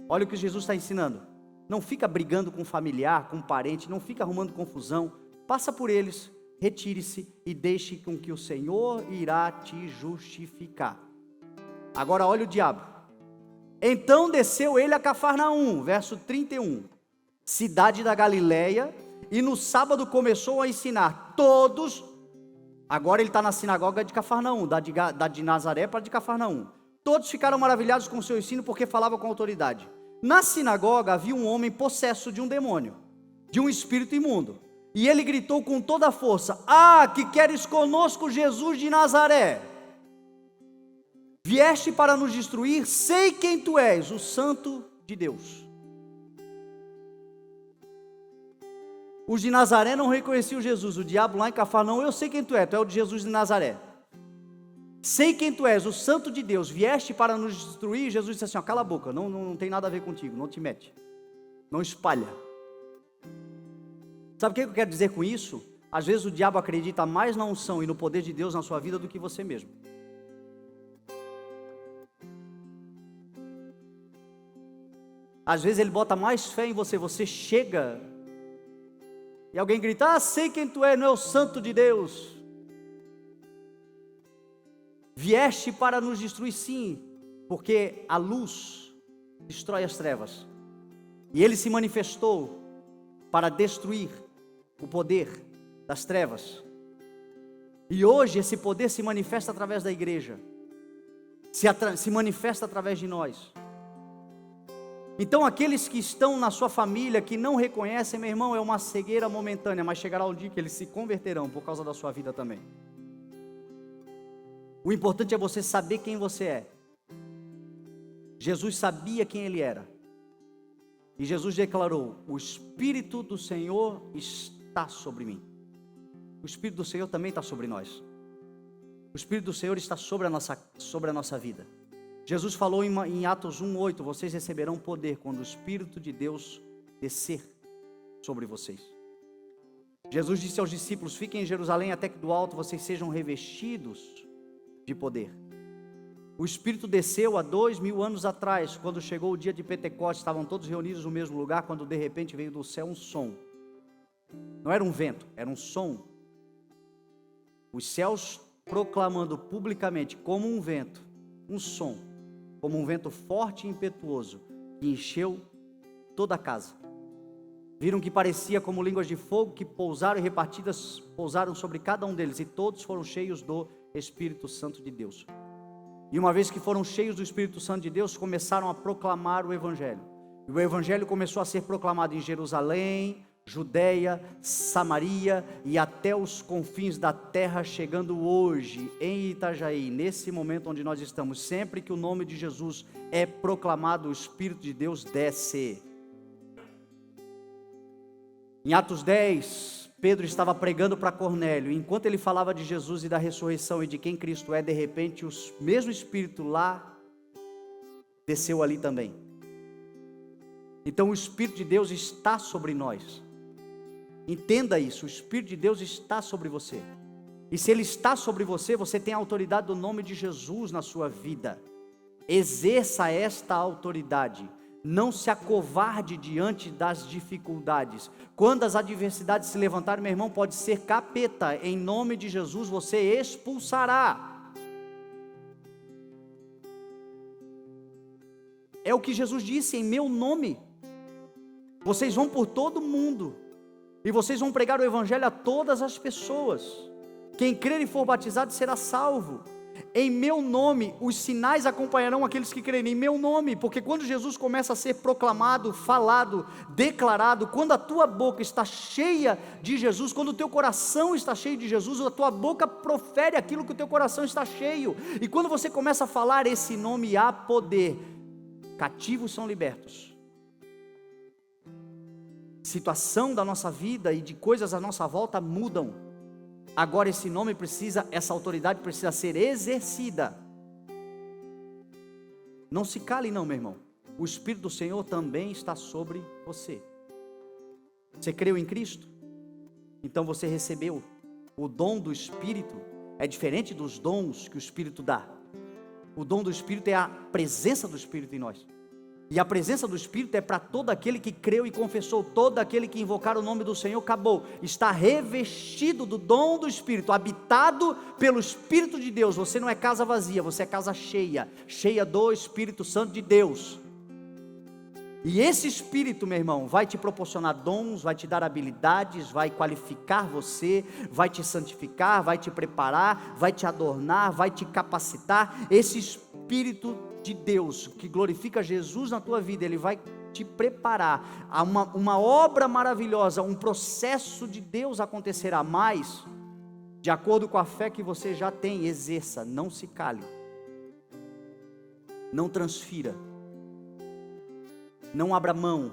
Olha o que Jesus está ensinando. Não fica brigando com familiar, com parente, não fica arrumando confusão, passa por eles, retire-se e deixe com que o Senhor irá te justificar. Agora olha o diabo. Então desceu ele a Cafarnaum, verso 31, cidade da Galileia, e no sábado começou a ensinar todos. Agora ele está na sinagoga de Cafarnaum, da de Nazaré para de Cafarnaum. Todos ficaram maravilhados com o seu ensino, porque falava com autoridade. Na sinagoga havia um homem possesso de um demônio, de um espírito imundo, e ele gritou com toda a força: ah, que queres conosco, Jesus de Nazaré? Vieste para nos destruir, sei quem tu és, o Santo de Deus. Os de Nazaré não reconheciam Jesus, o diabo lá em Cafarnaum: eu sei quem tu é o de Jesus de Nazaré. Sei quem tu és, o Santo de Deus, vieste para nos destruir. Jesus disse assim: ó, cala a boca, não tem nada a ver contigo, não te mete, não espalha. Sabe o que eu quero dizer com isso? Às vezes o diabo acredita mais na unção e no poder de Deus na sua vida do que você mesmo. Às vezes ele bota mais fé em você, você chega e alguém grita: ah, sei quem tu é, não é o Santo de Deus. Vieste para nos destruir, sim, porque a luz destrói as trevas. E ele se manifestou para destruir o poder das trevas. E hoje esse poder se manifesta através da igreja, se manifesta através de nós. Então aqueles que estão na sua família, que não reconhecem, meu irmão, é uma cegueira momentânea, mas chegará um dia que eles se converterão por causa da sua vida também. O importante é você saber quem você é. Jesus sabia quem ele era. E Jesus declarou: o Espírito do Senhor está sobre mim. O Espírito do Senhor também está sobre nós. O Espírito do Senhor está sobre a nossa vida. Jesus falou em Atos 1:8, vocês receberão poder quando o Espírito de Deus descer sobre vocês. Jesus disse aos discípulos: fiquem em Jerusalém até que do alto vocês sejam revestidos de poder. O Espírito desceu há 2000 anos atrás, quando chegou o dia de Pentecostes, estavam todos reunidos no mesmo lugar, quando de repente veio do céu um som. Não era um vento, era um som. Os céus proclamando publicamente, como um vento, um som, como um vento forte e impetuoso, que encheu toda a casa. Viram que parecia como línguas de fogo, que pousaram e repartidas, pousaram sobre cada um deles, e todos foram cheios do Espírito Santo de Deus. E uma vez que foram cheios do Espírito Santo de Deus, começaram a proclamar o Evangelho. E o Evangelho começou a ser proclamado em Jerusalém, Judeia, Samaria e até os confins da terra, chegando hoje em Itajaí, nesse momento onde nós estamos. Sempre que o nome de Jesus é proclamado, o Espírito de Deus desce. Em Atos 10, Pedro estava pregando para Cornélio. Enquanto ele falava de Jesus e da ressurreição e de quem Cristo é, de repente o mesmo Espírito lá desceu ali também. Então o Espírito de Deus está sobre nós. Entenda isso, o Espírito de Deus está sobre você. E se Ele está sobre você, você tem a autoridade do nome de Jesus na sua vida. Exerça esta autoridade. Não se acovarde diante das dificuldades. Quando as adversidades se levantarem, meu irmão, pode ser capeta. Em nome de Jesus você expulsará. É o que Jesus disse: em meu nome vocês vão por todo mundo e vocês vão pregar o Evangelho a todas as pessoas. Quem crer e for batizado será salvo. Em meu nome, os sinais acompanharão aqueles que crerem. Em meu nome, porque quando Jesus começa a ser proclamado, falado, declarado, quando a tua boca está cheia de Jesus, quando o teu coração está cheio de Jesus, a tua boca profere aquilo que o teu coração está cheio. E quando você começa a falar esse nome, há poder. Cativos são libertos. Situação da nossa vida e de coisas à nossa volta mudam. Agora esse nome precisa, essa autoridade precisa ser exercida. Não se cale não, meu irmão. O Espírito do Senhor também está sobre você. Você creu em Cristo? Então você recebeu o dom do Espírito. É diferente dos dons que o Espírito dá. O dom do Espírito é a presença do Espírito em nós. E a presença do Espírito é para todo aquele que creu e confessou. Todo aquele que invocar o nome do Senhor, acabou. Está revestido do dom do Espírito, habitado pelo Espírito de Deus. Você não é casa vazia, você é casa cheia. Cheia do Espírito Santo de Deus. E esse Espírito, meu irmão, vai te proporcionar dons, vai te dar habilidades, vai qualificar você, vai te santificar, vai te preparar, vai te adornar, vai te capacitar. Esse Espírito de Deus, que glorifica Jesus na tua vida, ele vai te preparar a uma obra maravilhosa, um processo de Deus acontecerá, mas de acordo com a fé que você já tem, exerça, não se cale, não transfira, não abra mão.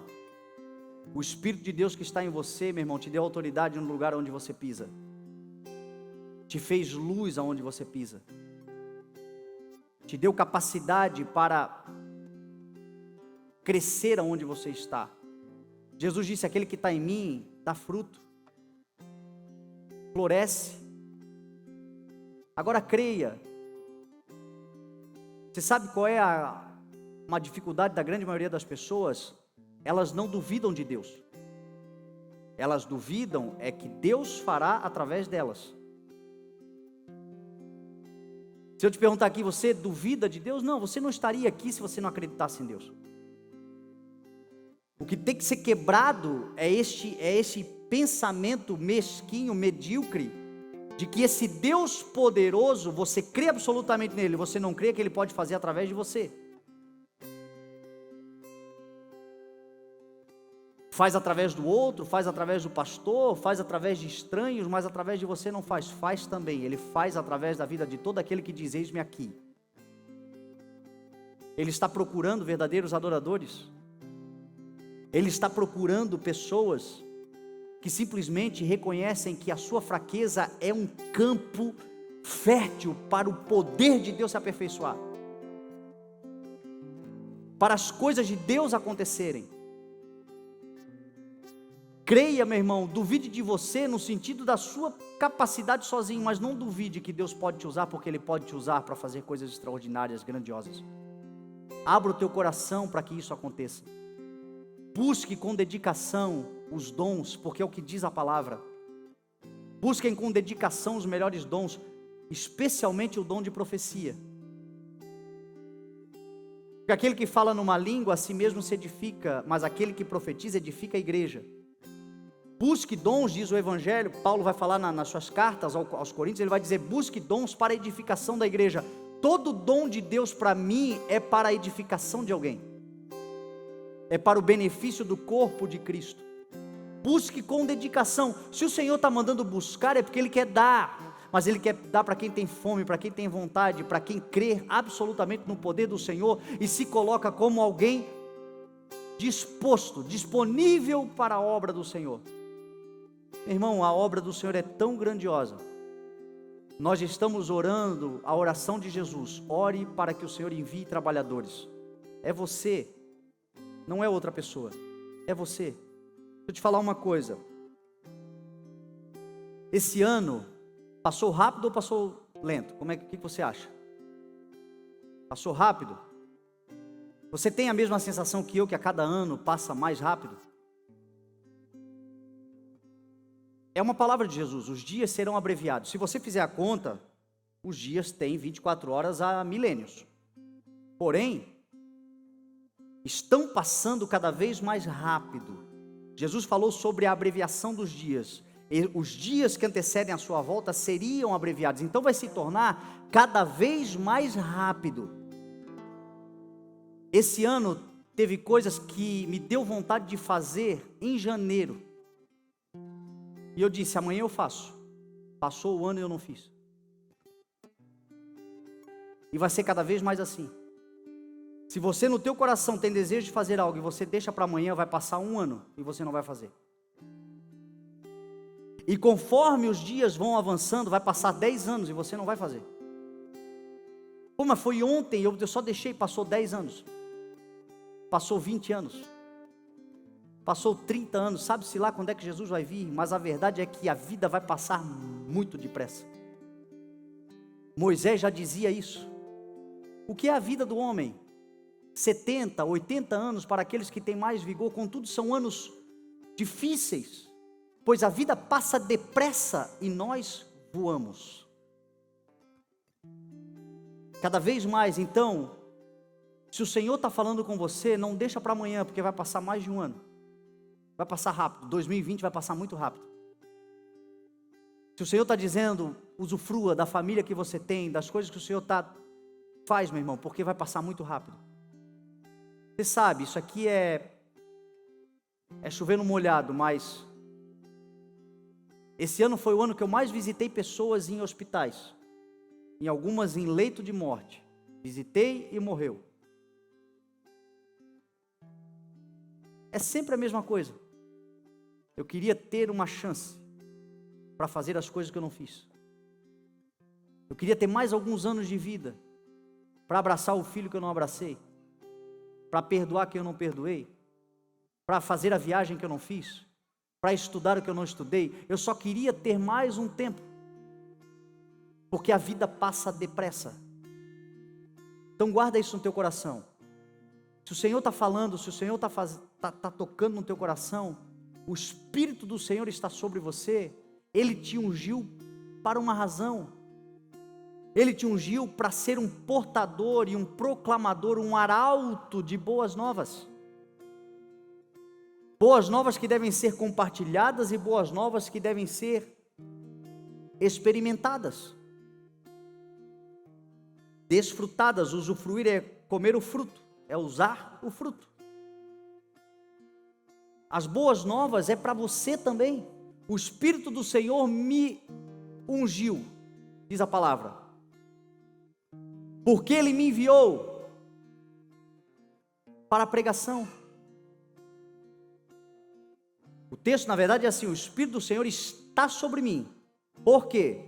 O Espírito de Deus que está em você, meu irmão, te deu autoridade no lugar onde você pisa, te fez luz aonde você pisa, te deu capacidade para crescer aonde você está. Jesus disse: aquele que está em mim dá fruto, floresce. Agora creia. Você sabe qual é uma dificuldade da grande maioria das pessoas? Elas não duvidam de Deus. Elas duvidam é que Deus fará através delas. Se eu te perguntar aqui, você duvida de Deus? Não, você não estaria aqui se você não acreditasse em Deus. O que tem que ser quebrado é esse pensamento mesquinho, medíocre, de que esse Deus poderoso, você crê absolutamente nele, você não crê que ele pode fazer através de você. Faz através do outro, faz através do pastor, faz através de estranhos, mas através de você não faz. Faz também, ele faz através da vida de todo aquele que diz, eis-me aqui. Ele está procurando verdadeiros adoradores. Ele está procurando pessoas que simplesmente reconhecem que a sua fraqueza é um campo fértil para o poder de Deus se aperfeiçoar, para as coisas de Deus acontecerem. Creia, meu irmão, duvide de você no sentido da sua capacidade sozinho, mas não duvide que Deus pode te usar, porque Ele pode te usar para fazer coisas extraordinárias, grandiosas. Abra o teu coração para que isso aconteça. Busque com dedicação os dons, porque é o que diz a palavra. Busquem com dedicação os melhores dons, especialmente o dom de profecia. Porque aquele que fala numa língua, a si mesmo se edifica, mas aquele que profetiza edifica a igreja. Busque dons, diz o Evangelho. Paulo vai falar nas suas cartas aos Coríntios, ele vai dizer, busque dons para a edificação da igreja. Todo dom de Deus para mim é para a edificação de alguém, é para o benefício do corpo de Cristo. Busque com dedicação. Se o Senhor está mandando buscar, é porque Ele quer dar, mas Ele quer dar para quem tem fome, para quem tem vontade, para quem crê absolutamente no poder do Senhor e se coloca como alguém disposto, disponível para a obra do Senhor. Irmão, a obra do Senhor é tão grandiosa. Nós estamos orando a oração de Jesus. Ore para que o Senhor envie trabalhadores. É você, não é outra pessoa, é você. Deixa eu te falar uma coisa. Esse ano passou rápido ou passou lento? Que você acha? Passou rápido? Você tem a mesma sensação que eu, que a cada ano passa mais rápido? É uma palavra de Jesus, os dias serão abreviados. Se você fizer a conta, os dias têm 24 horas há milênios. Porém, estão passando cada vez mais rápido. Jesus falou sobre a abreviação dos dias. E os dias que antecedem a sua volta seriam abreviados. Então vai se tornar cada vez mais rápido. Esse ano teve coisas que me deu vontade de fazer em janeiro. E eu disse, amanhã eu faço. Passou o ano e eu não fiz. E vai ser cada vez mais assim. Se você no teu coração tem desejo de fazer algo e você deixa para amanhã, vai passar um ano e você não vai fazer. E conforme os dias vão avançando, vai passar 10 anos e você não vai fazer. Pô, mas foi ontem, eu só deixei, passou 10 anos. Passou 20 anos. Passou 30 anos, sabe-se lá quando é que Jesus vai vir, mas a verdade é que a vida vai passar muito depressa. Moisés já dizia isso. O que é a vida do homem? 70, 80 anos para aqueles que têm mais vigor, contudo são anos difíceis, pois a vida passa depressa e nós voamos. Cada vez mais, então, se o Senhor está falando com você, não deixa para amanhã, porque vai passar mais de um ano. Vai passar rápido, 2020 vai passar muito rápido. Se o Senhor está dizendo, usufrua da família que você tem, das coisas que o Senhor faz, meu irmão, porque vai passar muito rápido. Você sabe, isso aqui é chover no molhado, mas esse ano foi o ano que eu mais visitei pessoas em hospitais, em algumas em leito de morte. Visitei e morreu. É sempre a mesma coisa. Eu queria ter uma chance para fazer as coisas que eu não fiz. Eu queria ter mais alguns anos de vida para abraçar o filho que eu não abracei, para perdoar quem eu não perdoei, para fazer a viagem que eu não fiz, para estudar o que eu não estudei. Eu só queria ter mais um tempo, porque a vida passa depressa. Então guarda isso no teu coração. Se o Senhor está falando, se o Senhor está tocando no teu coração, o Espírito do Senhor está sobre você, Ele te ungiu para uma razão. Ele te ungiu para ser um portador e um proclamador, um arauto de boas novas. Boas novas que devem ser compartilhadas e boas novas que devem ser experimentadas, desfrutadas. Usufruir é comer o fruto, é usar o fruto. As boas novas é para você também. O Espírito do Senhor me ungiu, diz a palavra, porque Ele me enviou para a pregação. O texto, na verdade, é assim: o Espírito do Senhor está sobre mim. Por quê?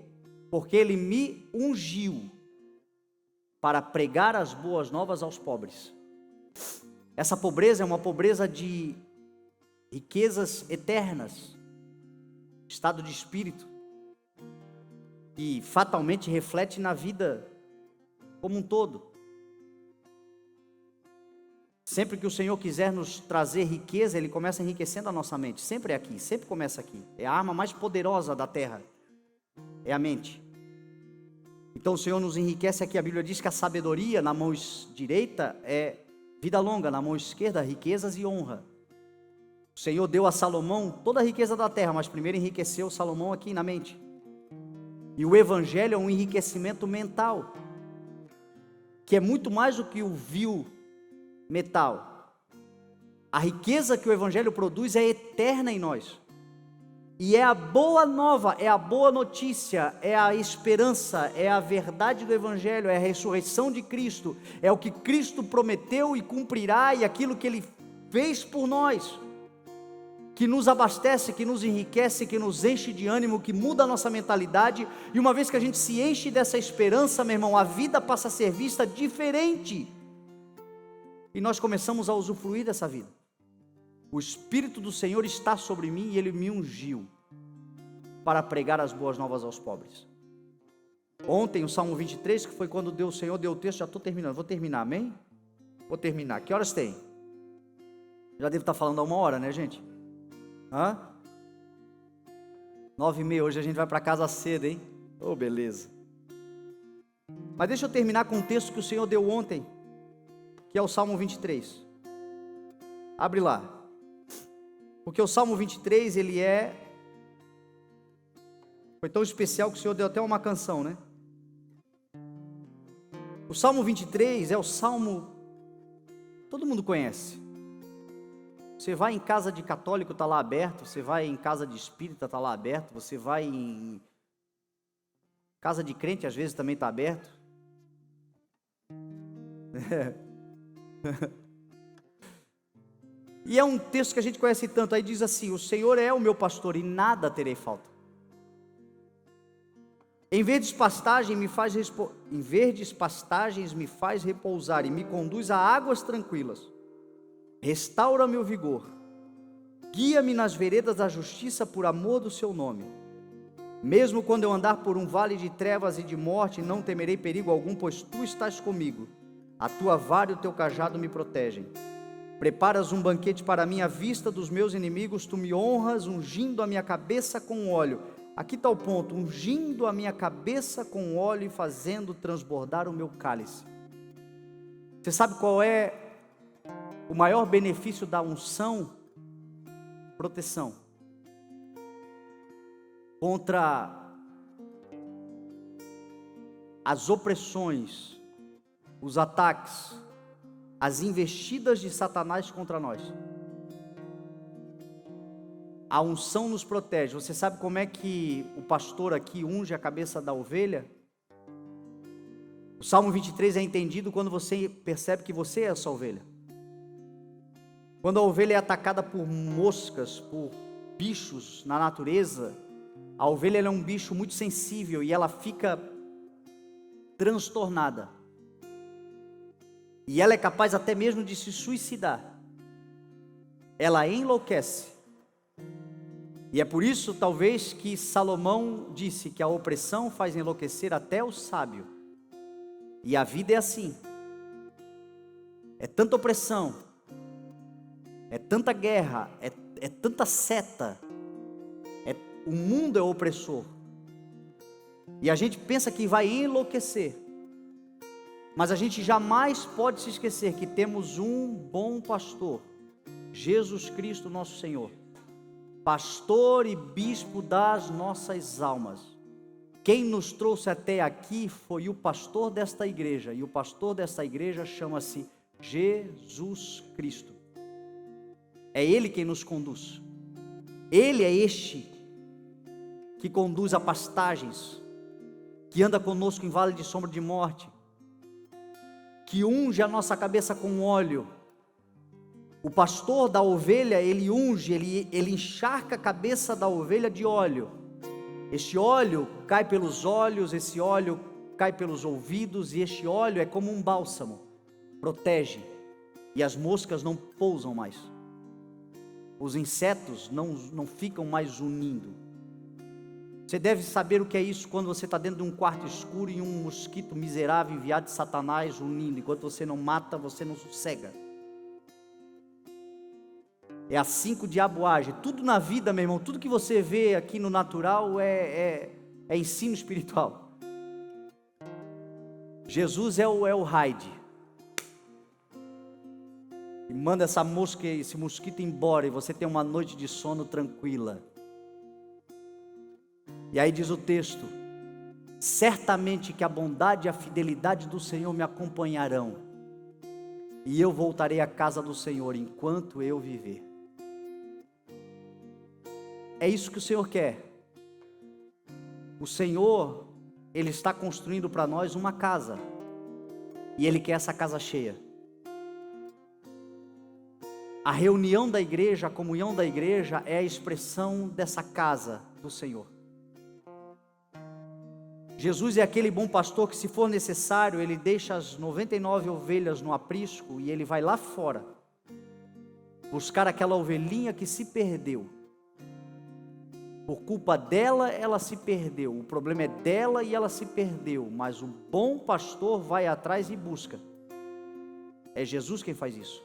Porque Ele me ungiu para pregar as boas novas aos pobres. Essa pobreza é uma pobreza de riquezas eternas, estado de espírito, que fatalmente reflete na vida como um todo. Sempre que o Senhor quiser nos trazer riqueza, Ele começa enriquecendo a nossa mente. Sempre é aqui, sempre começa aqui. É a arma mais poderosa da terra, é a mente. Então o Senhor nos enriquece aqui. A Bíblia diz que a sabedoria na mão direita é vida longa, na mão esquerda riquezas e honra. O Senhor deu a Salomão toda a riqueza da terra, mas primeiro enriqueceu Salomão aqui na mente. E o Evangelho é um enriquecimento mental, que é muito mais do que o vil metal. A riqueza que o Evangelho produz é eterna em nós. E é a boa nova, é a boa notícia, é a esperança, é a verdade do Evangelho, é a ressurreição de Cristo, é o que Cristo prometeu e cumprirá, e aquilo que Ele fez por nós, que nos abastece, que nos enriquece, que nos enche de ânimo, que muda a nossa mentalidade. E uma vez que a gente se enche dessa esperança, meu irmão, a vida passa a ser vista diferente, e nós começamos a usufruir dessa vida. O Espírito do Senhor está sobre mim e Ele me ungiu para pregar as boas novas aos pobres. Ontem o Salmo 23, que foi quando o Senhor deu o texto, já estou terminando, vou terminar, amém? Vou terminar. Que horas tem? Já devo estar falando há 1 hora, né, gente? 9h30, hoje a gente vai para casa cedo, hein? Oh, beleza. Mas deixa eu terminar com um texto que o Senhor deu ontem, que é o Salmo 23. Abre lá. Porque o Salmo 23, foi tão especial que o Senhor deu até uma canção, né? O Salmo 23 é o Salmo, todo mundo conhece. Você vai em casa de católico, está lá aberto. Você vai em casa de espírita, está lá aberto. Você vai em casa de crente, às vezes também está aberto. E é um texto que a gente conhece tanto. Aí diz assim: o Senhor é o meu pastor e nada terei falta. Em verdes pastagens me faz repousar e me conduz a águas tranquilas. Restaura meu vigor, guia-me nas veredas da justiça por amor do seu nome. Mesmo quando eu andar por um vale de trevas e de morte, não temerei perigo algum, pois tu estás comigo. A tua vara e o teu cajado me protegem. Preparas um banquete para mim à vista dos meus inimigos, tu me honras, ungindo a minha cabeça com óleo. Aqui está o ponto: ungindo a minha cabeça com óleo e fazendo transbordar o meu cálice. Você sabe qual é o maior benefício da unção? Proteção contra as opressões, os ataques, as investidas de Satanás contra nós. A unção nos protege. Você sabe como é que o pastor aqui unge a cabeça da ovelha? O Salmo 23 é entendido quando você percebe que você é essa ovelha. Quando a ovelha é atacada por moscas, por bichos na natureza, a ovelha é um bicho muito sensível e ela fica transtornada. E ela é capaz até mesmo de se suicidar. Ela enlouquece. E é por isso, talvez, que Salomão disse que a opressão faz enlouquecer até o sábio. E a vida é assim. É tanta opressão, é tanta guerra, é tanta seta. O mundo é opressor. E a gente pensa que vai enlouquecer. Mas a gente jamais pode se esquecer que temos um bom pastor, Jesus Cristo nosso Senhor, pastor e bispo das nossas almas. Quem nos trouxe até aqui foi o pastor desta igreja, e o pastor desta igreja chama-se Jesus Cristo. É Ele quem nos conduz. Ele é este que conduz a pastagens, que anda conosco em vale de sombra de morte, que unge a nossa cabeça com óleo. O pastor da ovelha, ele unge, ele encharca a cabeça da ovelha de óleo. Este óleo cai pelos olhos, esse óleo cai pelos ouvidos, e este óleo é como um bálsamo, protege, e as moscas não pousam mais, os insetos não ficam mais unindo. Você deve saber o que é isso quando você está dentro de um quarto escuro e um mosquito miserável enviado de Satanás unindo. Enquanto você não mata, você não sossega. É assim que o diabo age. Tudo na vida, meu irmão, tudo que você vê aqui no natural é ensino espiritual. Jesus é o Hyde, e manda essa mosca, esse mosquito embora, e você tem uma noite de sono tranquila. E aí diz o texto: certamente que a bondade e a fidelidade do Senhor me acompanharão, e eu voltarei à casa do Senhor enquanto eu viver. É isso que o Senhor quer. O Senhor, Ele está construindo para nós uma casa, e Ele quer essa casa cheia. A reunião da igreja, a comunhão da igreja é a expressão dessa casa do Senhor. Jesus é aquele bom pastor que, se for necessário, Ele deixa as 99 ovelhas no aprisco e Ele vai lá fora buscar aquela ovelhinha que se perdeu. Por culpa dela, ela se perdeu. O problema é dela e ela se perdeu. Mas o bom pastor vai atrás e busca. É Jesus quem faz isso.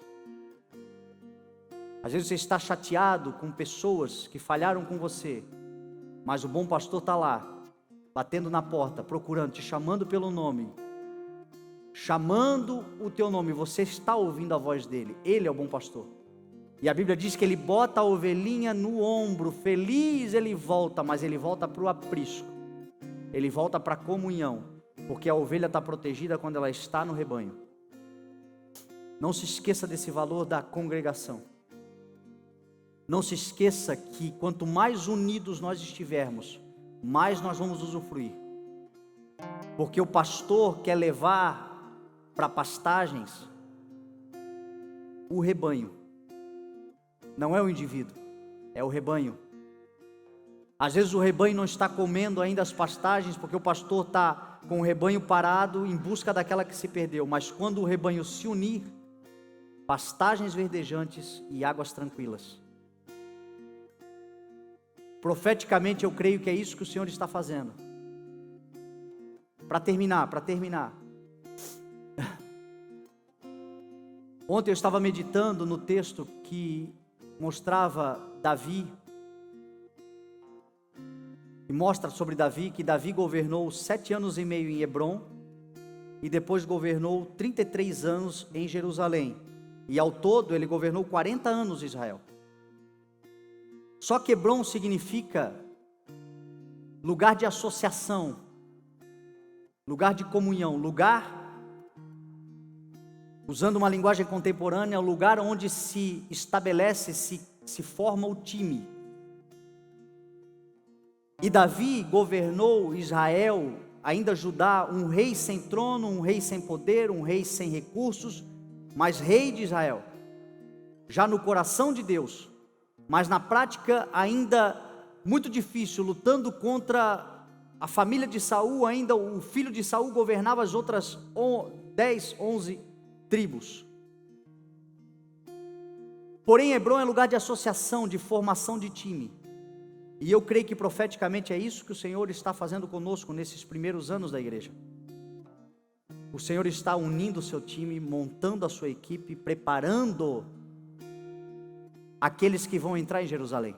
Às vezes você está chateado com pessoas que falharam com você, mas o bom pastor está lá, batendo na porta, procurando, te chamando pelo nome, chamando o teu nome. Você está ouvindo a voz dele. Ele é o bom pastor. E a Bíblia diz que ele bota a ovelhinha no ombro, feliz ele volta, mas ele volta para o aprisco, ele volta para a comunhão, porque a ovelha está protegida quando ela está no rebanho. Não se esqueça desse valor da congregação. Não se esqueça que quanto mais unidos nós estivermos, mais nós vamos usufruir. Porque o pastor quer levar para pastagens o rebanho. Não é o indivíduo, é o rebanho. Às vezes o rebanho não está comendo ainda as pastagens, porque o pastor está com o rebanho parado em busca daquela que se perdeu. Mas quando o rebanho se unir, pastagens verdejantes e águas tranquilas. Profeticamente eu creio que é isso que o Senhor está fazendo. Para terminar. Ontem eu estava meditando no texto que mostrava Davi, e mostra sobre Davi, que Davi governou 7 anos e meio em Hebrom, e depois governou 33 anos em Jerusalém, e ao todo ele governou 40 anos em Israel. Só que Hebrom significa lugar de associação, lugar de comunhão, lugar, usando uma linguagem contemporânea, lugar onde se estabelece, se forma o time. E Davi governou Israel, ainda Judá, um rei sem trono, um rei sem poder, um rei sem recursos, mas rei de Israel, já no coração de Deus, mas na prática ainda muito difícil, lutando contra a família de Saul. Ainda o filho de Saul governava as outras 10, 11 tribos. Porém, Hebrom é lugar de associação, de formação de time. E eu creio que profeticamente é isso que o Senhor está fazendo conosco nesses primeiros anos da igreja. O Senhor está unindo o seu time, montando a sua equipe, preparando aqueles que vão entrar em Jerusalém.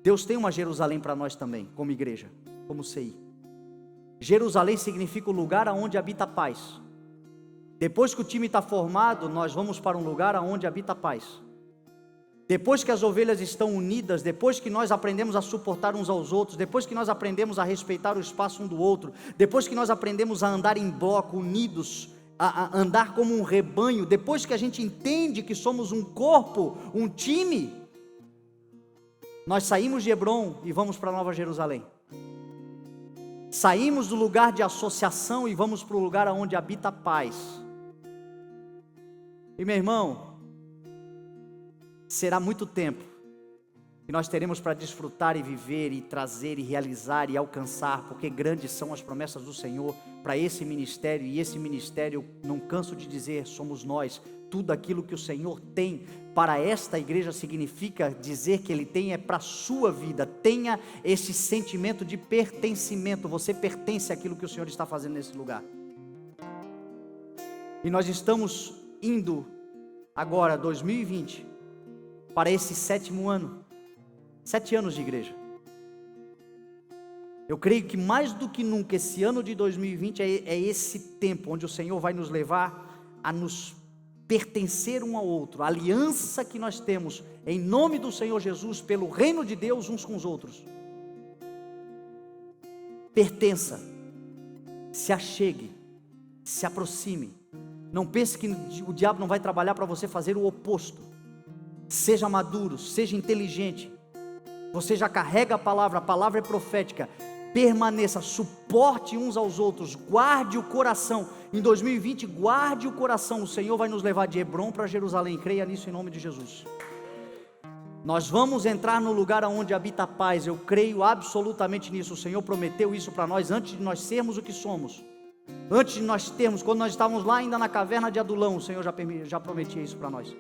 Deus tem uma Jerusalém para nós também, como igreja, como CI. Jerusalém significa o lugar onde habita a paz. Depois que o time está formado, nós vamos para um lugar onde habita a paz. Depois que as ovelhas estão unidas, depois que nós aprendemos a suportar uns aos outros, depois que nós aprendemos a respeitar o espaço um do outro, depois que nós aprendemos a andar em bloco, unidos, a andar como um rebanho, depois que a gente entende que somos um corpo, um time, nós saímos de Hebrom e vamos para Nova Jerusalém. Saímos do lugar de associação e vamos para o lugar onde habita a paz. E meu irmão, será muito tempo que nós teremos para desfrutar e viver e trazer e realizar e alcançar, porque grandes são as promessas do Senhor para esse ministério, e esse ministério, não canso de dizer, somos nós. Tudo aquilo que o Senhor tem para esta igreja significa dizer que Ele tem é para a sua vida. Tenha esse sentimento de pertencimento, você pertence àquilo que o Senhor está fazendo nesse lugar. E nós estamos indo agora, 2020, para esse 7º ano, 7 anos de igreja. Eu creio que mais do que nunca esse ano de 2020 é esse tempo onde o Senhor vai nos levar a nos pertencer um ao outro, a aliança que nós temos em nome do Senhor Jesus, pelo reino de Deus uns com os outros. Pertença, se achegue, se aproxime. Não pense que o diabo não vai trabalhar para você fazer o oposto. Seja maduro, seja inteligente. Você já carrega a palavra é profética. Permaneça, suporte uns aos outros, guarde o coração. Em 2020, guarde o coração. O Senhor vai nos levar de Hebrom para Jerusalém. Creia nisso em nome de Jesus. Nós vamos entrar no lugar onde habita a paz. Eu creio absolutamente nisso. O Senhor prometeu isso para nós antes de nós sermos o que somos. Antes de nós termos, quando nós estávamos lá ainda na caverna de Adulão, o Senhor já prometia isso para nós.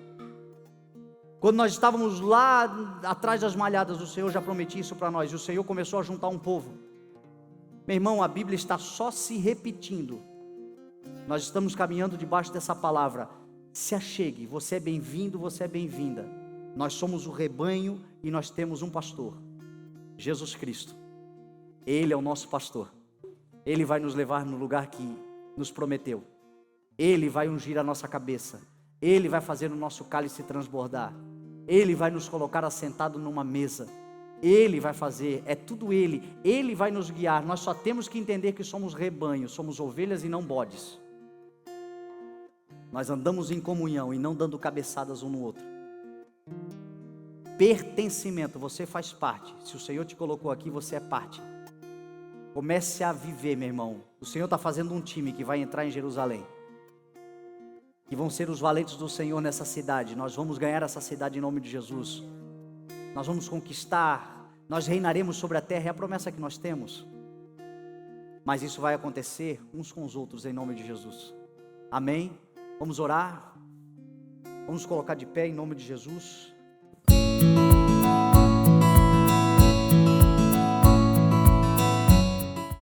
Quando nós estávamos lá atrás das malhadas, o Senhor já prometia isso para nós. E o Senhor começou a juntar um povo. Meu irmão, a Bíblia está só se repetindo. Nós estamos caminhando debaixo dessa palavra. Se achegue, você é bem-vindo, você é bem-vinda. Nós somos o rebanho e nós temos um pastor, Jesus Cristo. Ele é o nosso pastor. Ele vai nos levar no lugar que nos prometeu. Ele vai ungir a nossa cabeça. Ele vai fazer o nosso cálice transbordar. Ele vai nos colocar assentado numa mesa. Ele vai fazer, é tudo Ele. Ele vai nos guiar. Nós só temos que entender que somos rebanho, somos ovelhas e não bodes. Nós andamos em comunhão e não dando cabeçadas um no outro. Pertencimento, você faz parte. Se o Senhor te colocou aqui, você é parte. Comece a viver, meu irmão. O Senhor está fazendo um time que vai entrar em Jerusalém. Que vão ser os valentes do Senhor nessa cidade. Nós vamos ganhar essa cidade em nome de Jesus. Nós vamos conquistar, nós reinaremos sobre a terra, é a promessa que nós temos. Mas isso vai acontecer uns com os outros em nome de Jesus. Amém? Vamos orar? Vamos colocar de pé em nome de Jesus.